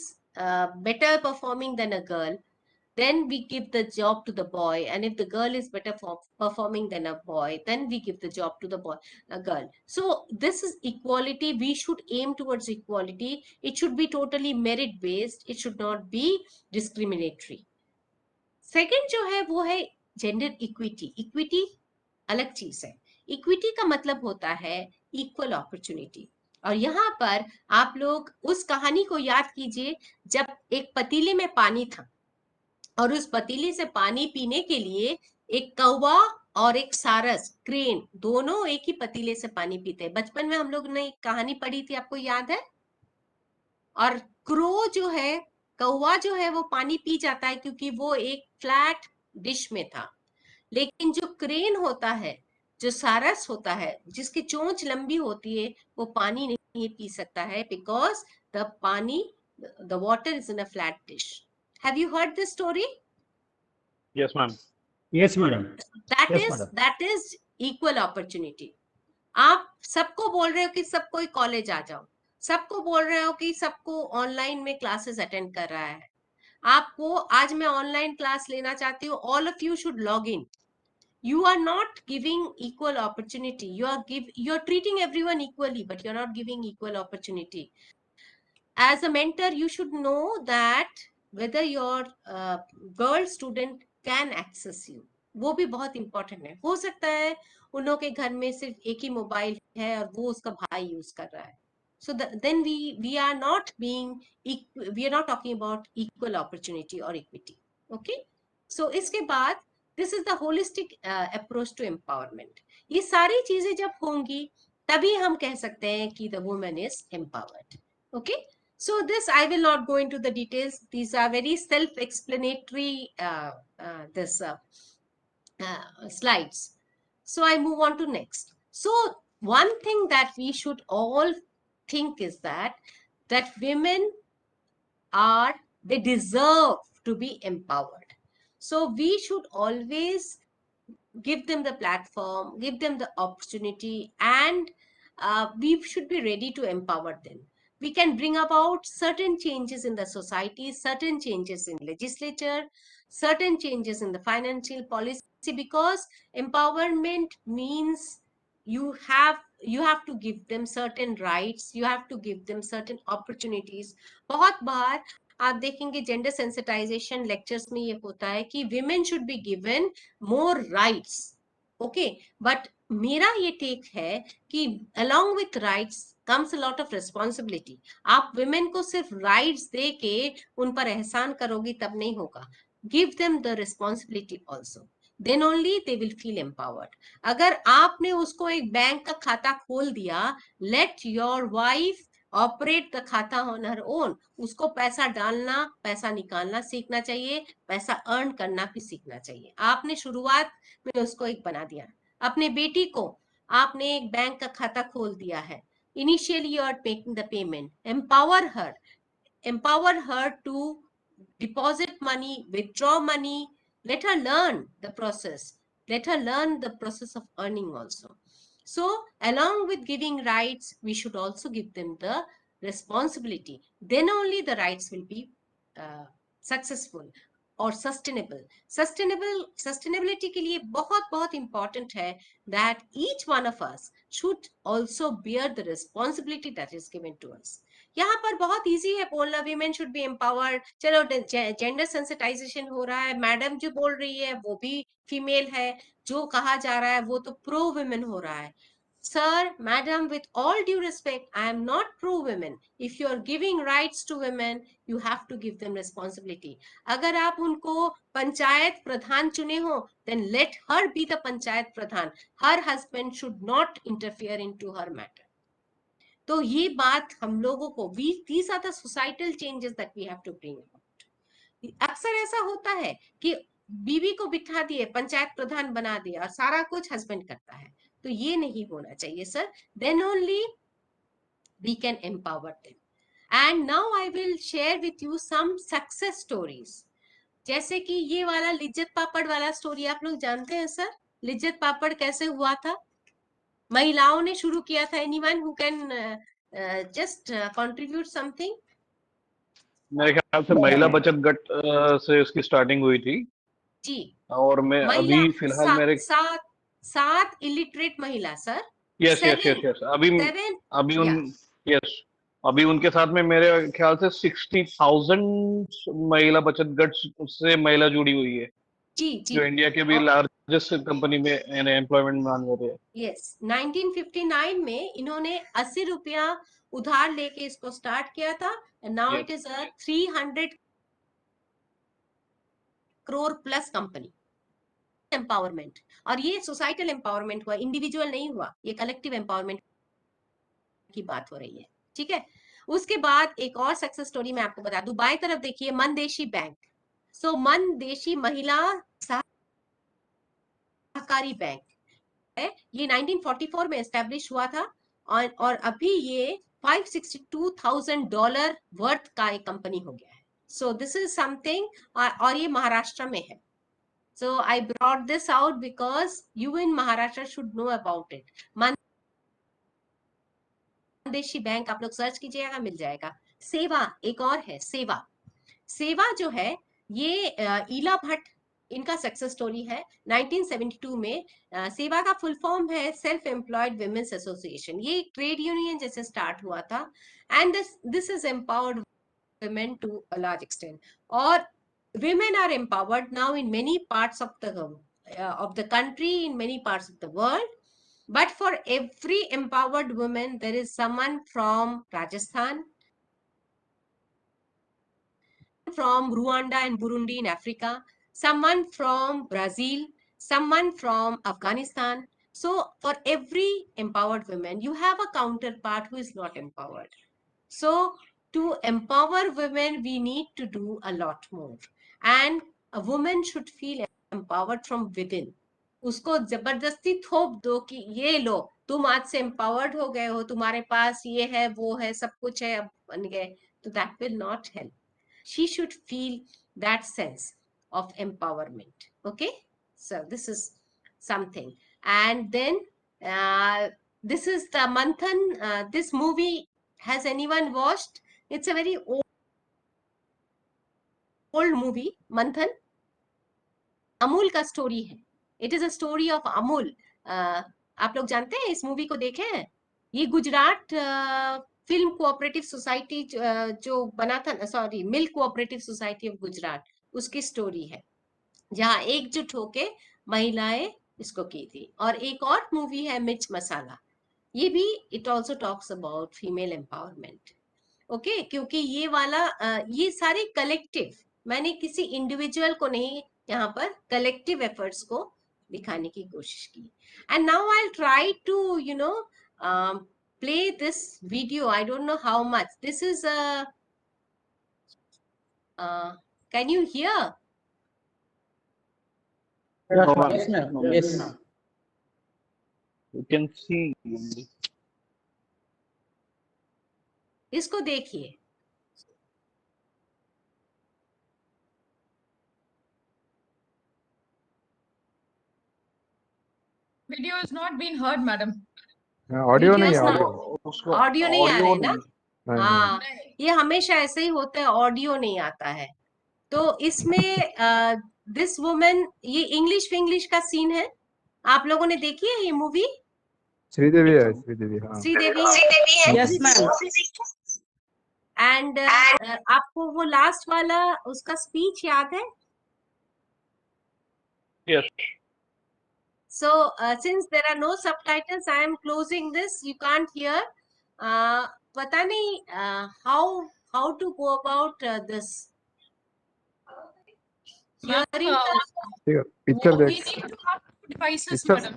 better performing than a girl, then we give the job to the boy, and if the girl is better performing than a boy, then we give the job to the boy, a girl. So this is equality. We should aim towards equality. It should be totally merit based. It should not be discriminatory. Second जो है वो है gender equity. Equity अलग चीज है. Equity का मतलब होता है इक्वल अपॉर्चुनिटी. और यहाँ पर आप लोग उस कहानी को याद कीजिए, जब एक पतीले में पानी था और उस पतीले से पानी पीने के लिए एक कौवा और एक सारस, क्रेन, दोनों एक ही पतीले से पानी पीते हैं. बचपन में हम लोग ने एक कहानी पढ़ी थी, आपको याद है? और क्रो जो है, कौवा जो है, वो पानी पी जाता है क्योंकि वो एक फ्लैट डिश में था. लेकिन जो क्रेन होता है, जो सारस होता है, जिसकी चोंच लंबी होती है, वो पानी नहीं पी सकता है, because the water is in a flat dish. Have you heard this story? Yes, ma'am. Yes madam. that is equal opportunity. आप सबको बोल रहे हो कि सब कोई कॉलेज आ जाओ, सबको बोल रहे हो कि सबको ऑनलाइन में क्लासेस अटेंड कर रहा है. आपको आज मैं ऑनलाइन क्लास लेना चाहती हूँ, all of you should log in. You are not giving equal opportunity. You are treating everyone equally, but you are not giving equal opportunity. As a mentor, you should know that whether your girl student can access you. वो भी बहुत important है. हो सकता है उन लोगों के घर में सिर्फ एक ही मोबाइल है और वो उसका भाई यूज कर रहा है. So then we are not talking about equal opportunity or equity. Okay? So इसके बाद this is the holistic approach to empowerment. ये सारी चीजें जब होंगी तभी हम कह सकते हैं कि the woman is empowered. Okay? So this, I will not go into the details. These are very self-explanatory slides. So I move on to next. So one thing that we should all think is that women they deserve to be empowered. So we should always give them the platform, give them the opportunity, and we should be ready to empower them. We can bring about certain changes in the society, certain changes in legislature, certain changes in the financial policy, because empowerment means you have to give them certain rights, you have to give them certain opportunities. बहुत बार आप देखेंगे gender sensitisation lectures में ये होता है कि women should be given more rights. Okay, but मेरा ये टेक है कि along with rights comes a lot of responsibility. आप विमेन को सिर्फ राइट्स दे के उन पर एहसान करोगी तब नहीं होगा. Give them the responsibility also, then only they will feel empowered. अगर आपने उसको एक बैंक का खाता खोल दिया, let your wife operate the खाता ऑन हर ओन. उसको पैसा डालना, पैसा निकालना सीखना चाहिए, पैसा अर्न करना भी सीखना चाहिए. आपने शुरुआत में उसको एक बना दिया. अपने बेटी को आपने एक बैंक का खाता खोल दिया है. Initially you are making the payment. empower her to deposit money, withdraw money. Let her learn the process. Let her learn the process of earning also. So along with giving rights, we should also give them the responsibility. Then only the rights will be successful or sustainable. Sustainability के लिए बहुत important है that each one of us should also bear the responsibility that is given to us. यहाँ पर बहुत easy है बोलना, women should be empowered. चलो जेंडर सेंसिटाइजेशन हो रहा है, मैडम जो बोल रही है वो भी फीमेल है, जो कहा जा रहा है वो तो प्रो वुमेन हो रहा है. Sir, madam, with all due respect, I am not pro-women. If you are giving rights to women, you have to give them responsibility. अगर आप उनको पंचायत प्रधान चुने हो, then let her be the panchayat Pradhan. Her husband should not interfere into her matter. तो ये बात हम लोगों को, these are the societal changes that we have to bring about. अक्सर ऐसा होता है कि बीवी को बिठा दिए, पंचायत प्रधान बना दिया और सारा कुछ हस्बैंड करता है. तो ये नहीं होना चाहिए sir. Then only we can empower them. And now I will share with you some success stories. जैसे कि ये वाला लिज्जत पापड़ वाला स्टोरी आप लोग जानते हैं सर. लिज्जत पापड़ कैसे हुआ था? महिलाओं ने शुरू किया था. Anyone who can just contribute something? मेरे ख्याल से महिला बचत गट से इसकी स्टार्टिंग हुई थी जी. और मैं महिला अभी फिलहाल मेरे सात इलिटरेट महिला सर. यस अभी अभी उनके साथ में मेरे ख्याल से 60,000 महिला बचत गट से महिला जुड़ी हुई है. जी. जो इंडिया के भी लार्जेस्ट कंपनी में एम्प्लॉयमेंट मान रहे हैं. यस. 1959 में इन्होंने 80 रुपया उधार लेके इसको स्टार्ट किया था. And now it is a 300 crore plus company. Empowerment. और ये सोसाइटल एम्पावरमेंट हुआ, इंडिविजुअल नहीं हुआ, ये कलेक्टिव एम्पावरमेंट की बात हो रही है. ठीक है. उसके बाद एक और सक्सेस स्टोरी मैं आपको बता दूं. बाएं तरफ देखिए, मनदेशी बैंक. सो मनदेशी महिला सहकारी बैंक है. ये 1944 में एस्टेब्लिश हुआ था और अभी ये $562,000 वर्थ का एक कंपनी हो गया है. So this is something. और ये महाराष्ट्र में है. So I brought this out because you in Maharashtra should know about it. Mandeshi bank आप लोग सर्च कीजिएगा, मिल जाएगा. सेवा एक और है. सेवा जो है ये ईला भट्ट, इनका सक्सेस स्टोरी है. 1972 में सेवा का फुल फॉर्म है सेल्फ एम्प्लॉयड विमेन्स एसोसिएशन. ये ट्रेड यूनियन जैसे स्टार्ट हुआ था. And this is empowered women to a large extent. Or women are empowered now in many parts of the country, in many parts of the world. But for every empowered woman, there is someone from Rajasthan, from Rwanda and Burundi in Africa, someone from Brazil, someone from Afghanistan. So for every empowered woman, you have a counterpart who is not empowered. So to empower women, we need to do a lot more. And a woman should feel empowered from within. उसको जबरदस्ती थोप दो कि ये लो, तुम आज से empowered हो गए हो, तुम्हारे पास ये है, वो है, सब कुछ है, अब बन गए, तो that will not help. She should feel that sense of empowerment. Okay, so this is something. And then this is the Manthan. This movie, has anyone watched? It's a very old movie, Manthan. Amul का story है. It is a story of Amul. आप लोग जानते हैं इस movie को देखे हैं? ये गुजरात फिल्म कोऑपरेटिव सोसाइटी जो बना था, sorry, milk cooperative society of Gujarat, उसकी स्टोरी है जहाँ एकजुट होके महिलाएं इसको की थी. और एक और मूवी है मिर्च मसाला. ये भी it also talks about female empowerment. Okay, क्योंकि ये वाला ये सारे कलेक्टिव, मैंने किसी इंडिविजुअल को नहीं, यहाँ पर कलेक्टिव एफर्ट्स को दिखाने की कोशिश की. And now I will try to play this video. I don't know how much. This is can you hear? Yes, ma'am. Yes. You can see. इसको देखिए. Video is not being heard, madam. Audio नहीं है. Audio नहीं आ रहा है ना? नहीं. हाँ, ये हमेशा ऐसे ही होता है, ऑडियो नहीं आता है. तो इसमें दिस वुमन, ये इंग्लिश का सीन है. आप लोगों ने देखी है ये मूवी? श्रीदेवी है, श्रीदेवी, हाँ। श्रीदेवी है। Yes, ma'am. एंड आपको वो लास्ट वाला उसका स्पीच याद है? Yes. So since there are no subtitles, I am closing this. You can't hear. पता नहीं how to go about this. Hearing ठीक है, पिक्चर we देख, need to have two devices, picture madam.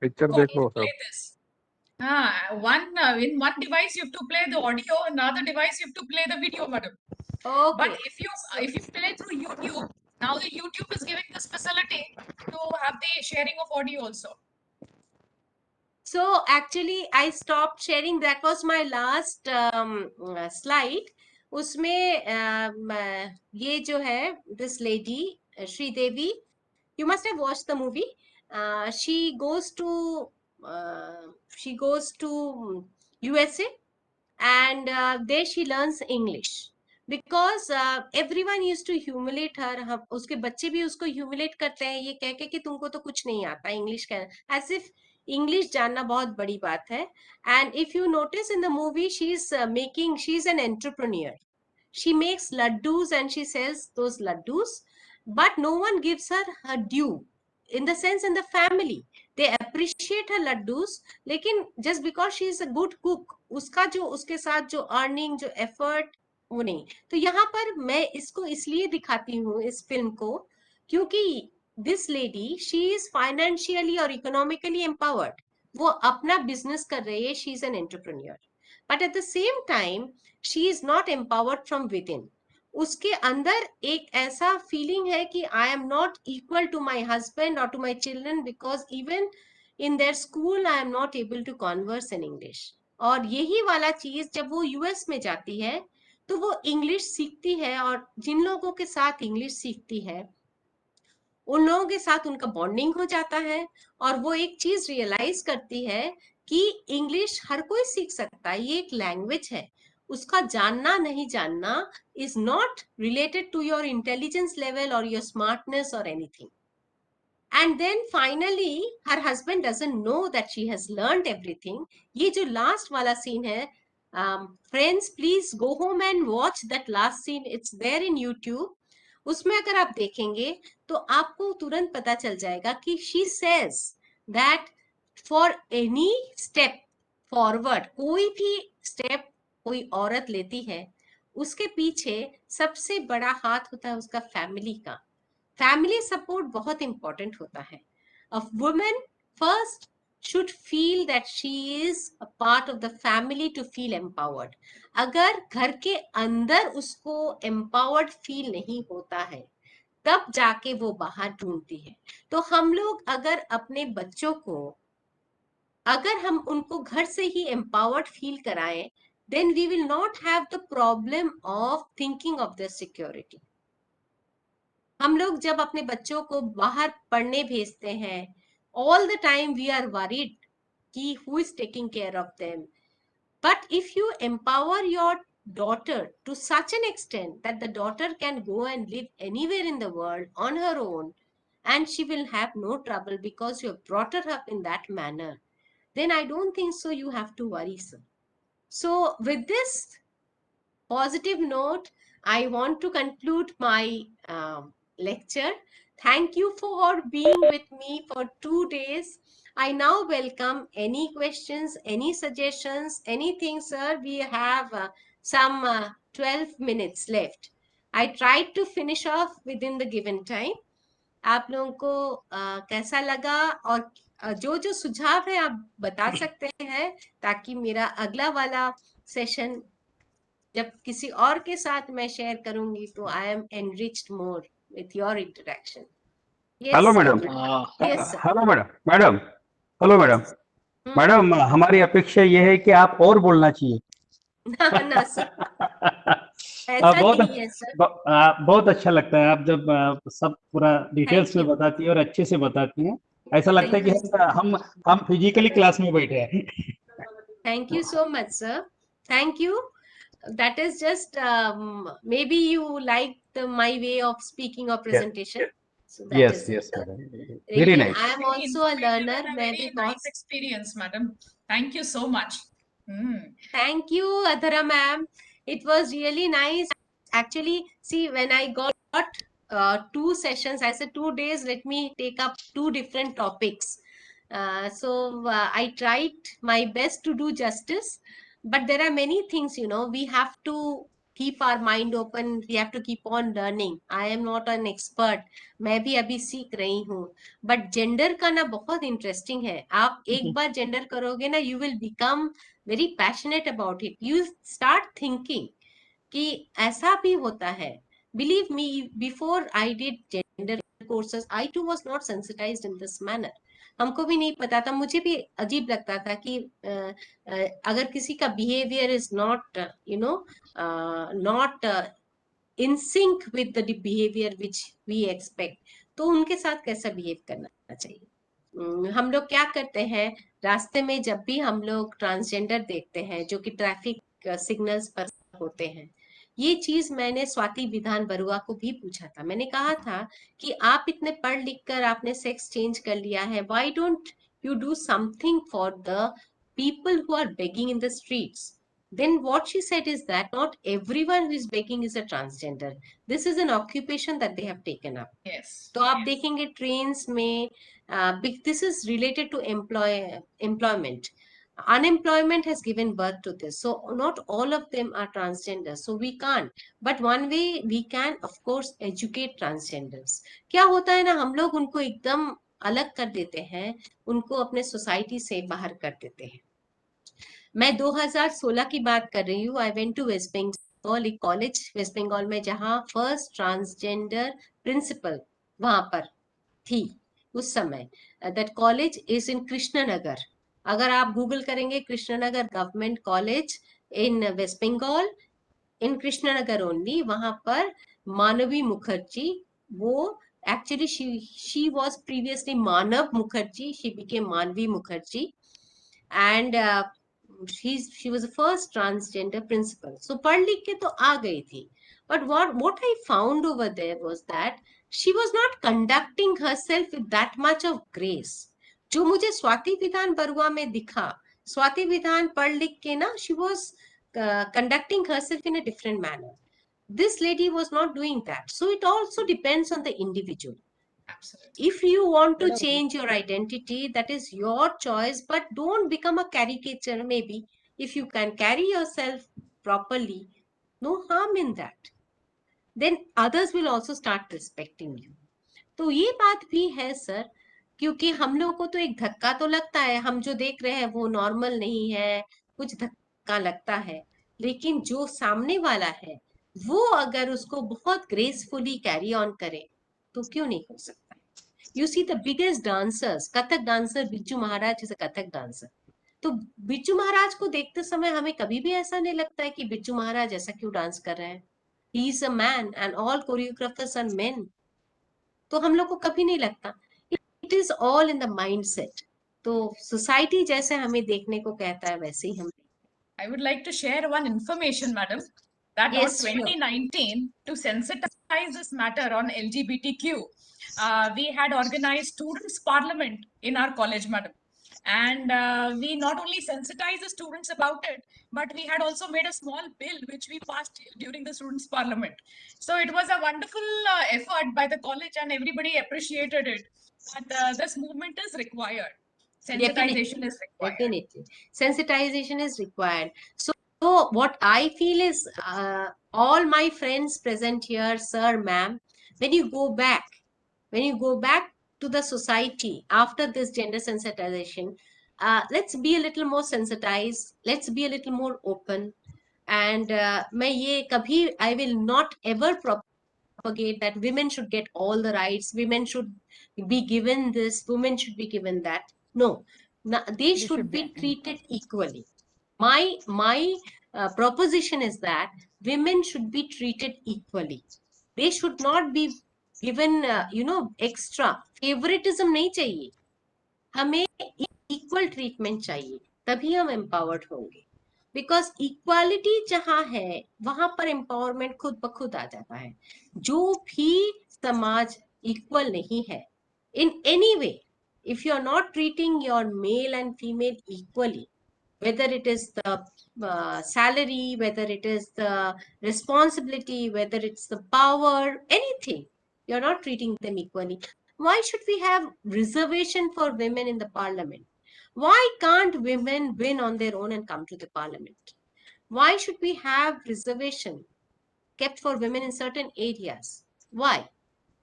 Picture to देखो play सब। this. In one device you have to play the audio, another device you have to play the video, madam. okay. But if you play through YouTube, now the YouTube is giving this facility to have the sharing of audio also. So actually I stopped sharing. That was my last slide. उसमें ये जो है this lady Sridevi, you must have watched the movie. She goes to USA, and there she learns English because everyone used to humiliate her. उसके बच्चे भी उसको humiliate करते हैं ये कह के कि तुमको तो कुछ नहीं आता इंग्लिश का, as if इंग्लिश जानना बहुत बड़ी बात है. And if you notice in the movie, she's an entrepreneur. She makes laddus and she sells those laddus, but no one gives her due. In the sense, in the family, they appreciate her laddus, लेकिन just because she is a good cook, उसका जो उसके साथ जो earning, जो effort, वो नहीं. तो यहाँ पर मैं इसको इसलिए दिखाती हूँ इस फिल्म को, क्योंकि this lady, she is financially or economically empowered. वो अपना business कर रही है, she is an entrepreneur. But at the same time, she is not empowered from within. उसके अंदर एक ऐसा feeling है कि I am not equal to my husband or to my children because even in their school I am not able to converse in English. और यही वाला चीज जब वो US में जाती है तो वो इंग्लिश सीखती है, और जिन लोगों के साथ इंग्लिश सीखती है उन लोगों के साथ उनका बॉन्डिंग हो जाता है, और वो एक चीज रियलाइज करती है कि इंग्लिश हर कोई सीख सकता है, ये एक लैंग्वेज है. उसका जानना नहीं जानना is not related to your intelligence level or your smartness or anything. And then finally her husband doesn't know that she has learned everything. ये जो last वाला scene है, friends please go home and watch that last scene. It's there in YouTube. उसमें अगर आप देखेंगे तो आपको तुरंत पता चल जाएगा कि she says that for any step forward, कोई भी step कोई औरत लेती है उसके पीछे सबसे बड़ा हाथ होता है उसका फैमिली का. फैमिली सपोर्ट बहुत इंपॉर्टेंट होता है. A woman first should feel that she is a part of the family to feel empowered. अगर घर के अंदर उसको empowered feel नहीं होता है तब जाके वो बाहर ढूंढती है. तो हम लोग अगर अपने बच्चों को, अगर हम उनको घर से ही empowered feel कराएं, then we will not have the problem of thinking of their security. हम लोग जब अपने बच्चों को बाहर पढ़ने भेजते हैं, all the time we are worried कि who is taking care of them. But if you empower your daughter to such an extent that the daughter can go and live anywhere in the world on her own, and she will have no trouble because you have brought her up in that manner, then I don't think so you have to worry, sir. So with this positive note, I want to conclude my lecture. Thank you for being with me for 2 days. I now welcome any questions, any suggestions, anything, sir. We have some 12 minutes left. I tried to finish off within the given time. आप लोगों को कैसा लगा, और जो जो सुझाव है आप बता सकते हैं ताकि मेरा अगला वाला सेशन जब किसी और के साथ मैं शेयर करूंगी तो I am enriched more with your interaction. Hello madam. Hello madam. Madam hello madam. Madam हमारी अपेक्षा ये है कि आप और बोलना चाहिए. ना सर, ऐसा नहीं है सर. बहुत अच्छा लगता है आप जब सब पूरा डिटेल्स में बताती है और अच्छे से बताती हैं. ऐसा लगता है कि हम फिजिकली क्लास में बैठे हैं. Thank you so much sir. Thank you. That is just maybe you like my way of speaking or presentation. So that Yes, is yes, it. madam. Very Really, nice. I am also a learner. A मैं भी very बहुत nice experience, madam. Thank you so much. Thank you, Adhara ma'am. It was really nice. Actually, see, when I got 2 sessions, I said 2 days, let me take up 2 different topics. I tried my best to do justice, but there are many things, we have to keep our mind open. We have to keep on learning. I am not an expert. मैं भी अभी सीख रही हूँ. But gender का ना बहुत interesting है. आप एक बार gender करोगे ना, you will become very passionate about it. You start thinking कि ऐसा भी होता है. Believe me, before I did gender courses, I too was not sensitized in this manner. हमको भी नहीं पता था, मुझे भी अजीब लगता था कि अगर किसी का behavior is not, not in sync with the behavior which we expect, तो उनके साथ कैसा behave करना चाहिए. हम लोग क्या करते हैं, रास्ते में जब भी हम लोग ट्रांसजेंडर देखते हैं जो कि ट्रैफिक सिग्नल्स पर होते हैं, ये चीज मैंने स्वाति विधान बरुआ को भी पूछा था. मैंने कहा था कि आप इतने पढ़ लिख कर आपने सेक्स चेंज कर लिया है, why don't you do something for the people who are begging in the streets. Then what she said is that not everyone who is begging is a transgender. This is an occupation that they have taken up. Yes. तो आप देखेंगे trains में, this is related to employment. Unemployment has given birth to this. So not all of them are transgender. So we can't. But one way we can, of course, educate transgenders. क्या होता है ना, हम लोग उनको एकदम अलग कर देते हैं, उनको अपने सोसाइटी से बाहर कर देते हैं. मैं 2016 की बात कर रही हूँ. I went to West Bengal, एक कॉलेज वेस्ट बंगाल में जहाँ फर्स्ट ट्रांसजेंडर प्रिंसिपल वहां पर थी उस समय. That college is in Krishnanagar. अगर आप गूगल करेंगे Krishnanagar government college in West Bengal, in Krishnanagar only, वहां पर मानवी मुखर्जी, वो actually she was previously Manab Mukherjee, she became Manabi Mukherjee, and she was the first transgender principal. So पढ़ लिख के तो आ गई थी. But what I found over there was that she was not conducting herself with that much of grace. जो मुझे स्वाति विधान बरुआ में दिखा, स्वाति विधान पढ़ लिख के ना, she was conducting herself in a different manner. This lady was not doing that. So it also depends on the individual. Absolutely. If you want to change your identity, that is your choice, but don't become a caricature. Maybe if you can carry yourself properly, no harm in that. Then others will also start respecting you. तो ये बात भी है sir, क्योंकि हम लोगों को तो एक धक्का तो लगता है, हम जो देख रहे हैं वो नॉर्मल नहीं है, कुछ धक्का लगता है, लेकिन जो सामने वाला है वो अगर उसको बहुत ग्रेसफुली कैरी ऑन करे तो क्यों नहीं हो सकता. You see the biggest dancers, Kathak dancer Bichu Maharaj is a Kathak dancer. तो बिच्छू महाराज को देखते समय हमें कभी भी ऐसा नहीं लगता है कि बिच्छू महाराज ऐसा क्यों डांस कर रहे हैं. He is a man and all choreographers are men. तो हम लोग को कभी नहीं लगता. It is all in the mindset. तो society जैसे हमें देखने को कहता है वैसे ही हम. I would like to share one information, madam, that Yes, on 2019, to sensitize this matter on LGBTQ, we had organized students' parliament in our college, madam. And we not only sensitized the students about it, but we had also made a small bill which we passed during the students' parliament. So it was a wonderful effort by the college and everybody appreciated it. But this movement is required. Sensitization is required. Definitely. Sensitization is required. So what I feel is all my friends present here, sir, ma'am, when you go back to the society after this gender sensitization, let's be a little more sensitized, let's be a little more open. And मैं ये कभी, I will not ever propagate that women should get all the rights, women should be given this, women should be given that. No, they should be treated equally. My proposition is that women should be treated equally. They should not be given extra favoritism. नहीं चाहिए, हमें equal treatment चाहिए, तभी हम empowered होंगे. Because equality जहां है वहां पर एम्पावरमेंट खुद ब खुद आ जाता है. जो भी समाज इक्वल नहीं है in any way. If you are not treating your male and female equally, whether it is the salary, whether it is the responsibility, whether it's the power, anything, you're not treating them equally. Why should we have reservation for women in the parliament? Why can't women win on their own and come to the parliament? Why should we have reservation kept for women in certain areas? Why?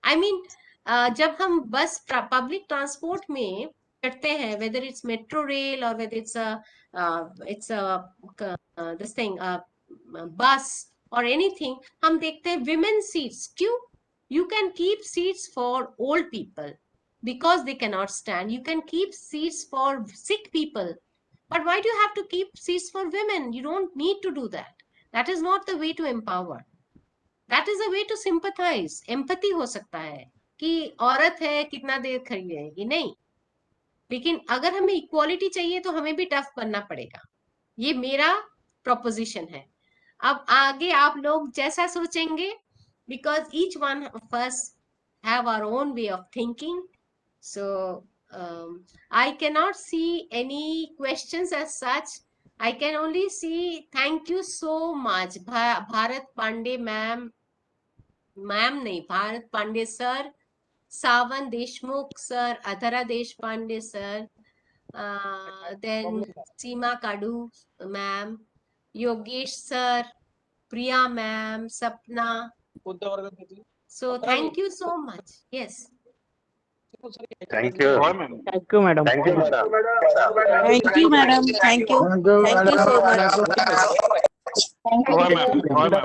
I mean, जब हम बस public transport में चढ़ते हैं, whether it's metro rail or whether it's a this thing bus or anything, हम देखते हैं women seats. क्यों? You can keep seats for old people because they cannot stand. You can keep seats for sick people, but why do you have to keep seats for women? You don't need to do that. That is not the way to empower. That is a way to sympathize. Empathy हो सकता है कि औरत है कितना देर खड़ी रहेगी, नहीं, लेकिन अगर हमें इक्वालिटी चाहिए तो हमें भी टफ बनना पड़ेगा. ये मेरा प्रोपोजिशन है. अब आगे आप लोग जैसा सोचेंगे, because each one of us have our own way of thinking. So I cannot see any questions as such. I can only see thank you so much, Bharat Pandey ma'am, नहीं, Bharat Pandey sir, Savan Deshmukh sir, Adhara Deshpande sir, then Seema Kadu ma'am, Yogesh sir, Priya ma'am, Sapna. So thank you so much. Yes. Thank you. Thank you, madam. Thank you, madam. Thank you, madam. Thank you. Thank you so much.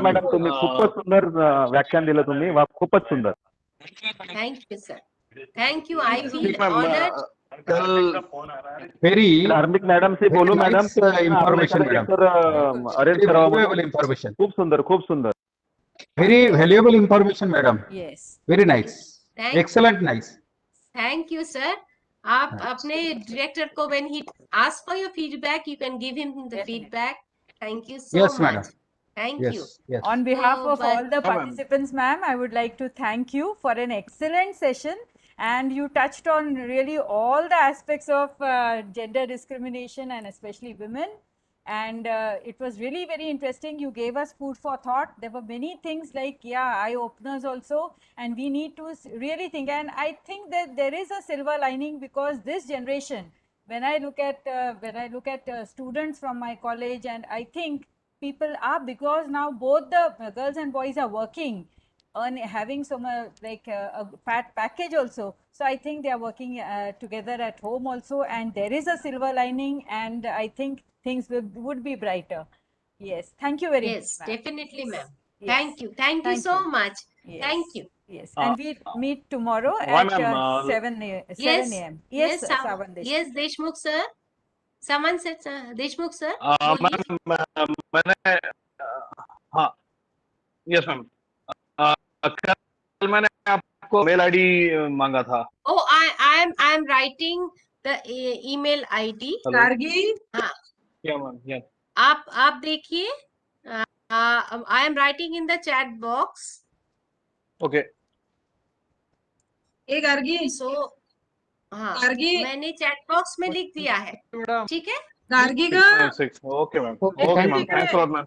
Madam तुम्ही खूपच सुंदर व्याख्यान दिलं तुम्ही, खूपच सुंदर. Thank you, sir. Thank you. I feel honored. Very धार्मिक madam से बोलो मॅडम, इन्फॉर्मेशन मॅडम, अरेंज करावं. इन्फॉर्मेशन, खूप सुंदर, खूप सुंदर. Very valuable information madam. Yes. Very nice, excellent, nice. Thank you, sir. आप अपने director को when he asks for your feedback, you can give him the feedback. Thank you so Yes, much. madam. Thank you. Yes. On behalf So, of all the ma'am. participants, ma'am, I would like to thank you for an excellent session, and you touched on really all the aspects of gender discrimination and especially women, and it was really very interesting. You gave us food for thought. There were many things like eye openers also, and we need to really think, and I think that there is a silver lining, because this generation, when I look at students from my college, and I think people are, because now both the girls and boys are working, having some like a fat package also, so I think they are working together at home also, and there is a silver lining, and I think things would be brighter. Yes, thank you very much. Yes, ma'am. definitely, ma'am. Yes. Thank you. Thank you Thank so you. much. Yes. Thank you. Yes, and we meet tomorrow why, at ma'am, 7 Yes. a.m. Yes, Yes, Savan Deshmukh. yes, Deshmukh sir. Someone said Deshmukh sir. Ma'am, मैंने हाँ, yes ma'am, कल मैंने आपको mail ID मांगा था. Oh, I am writing the email ID. Gargi. हाँ, क्या ma'am? Yes. आप देखिए. I am writing in the chat box. Okay. Hey, Gargi. So, हाँ, Gargi. मैंने चैट बॉक्स में लिख दिया है. ठीक है? Gargi ka. 696. Okay ma'am. Okay ma'am. Thanks a lot ma'am.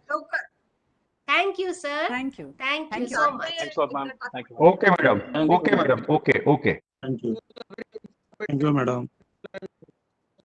Thank you, sir. Thank you. Thank you Thank you. so much. Thanks a lot ma'am. Thank you. Okay madam, okay madam, okay. Thank you. Thank you, madam.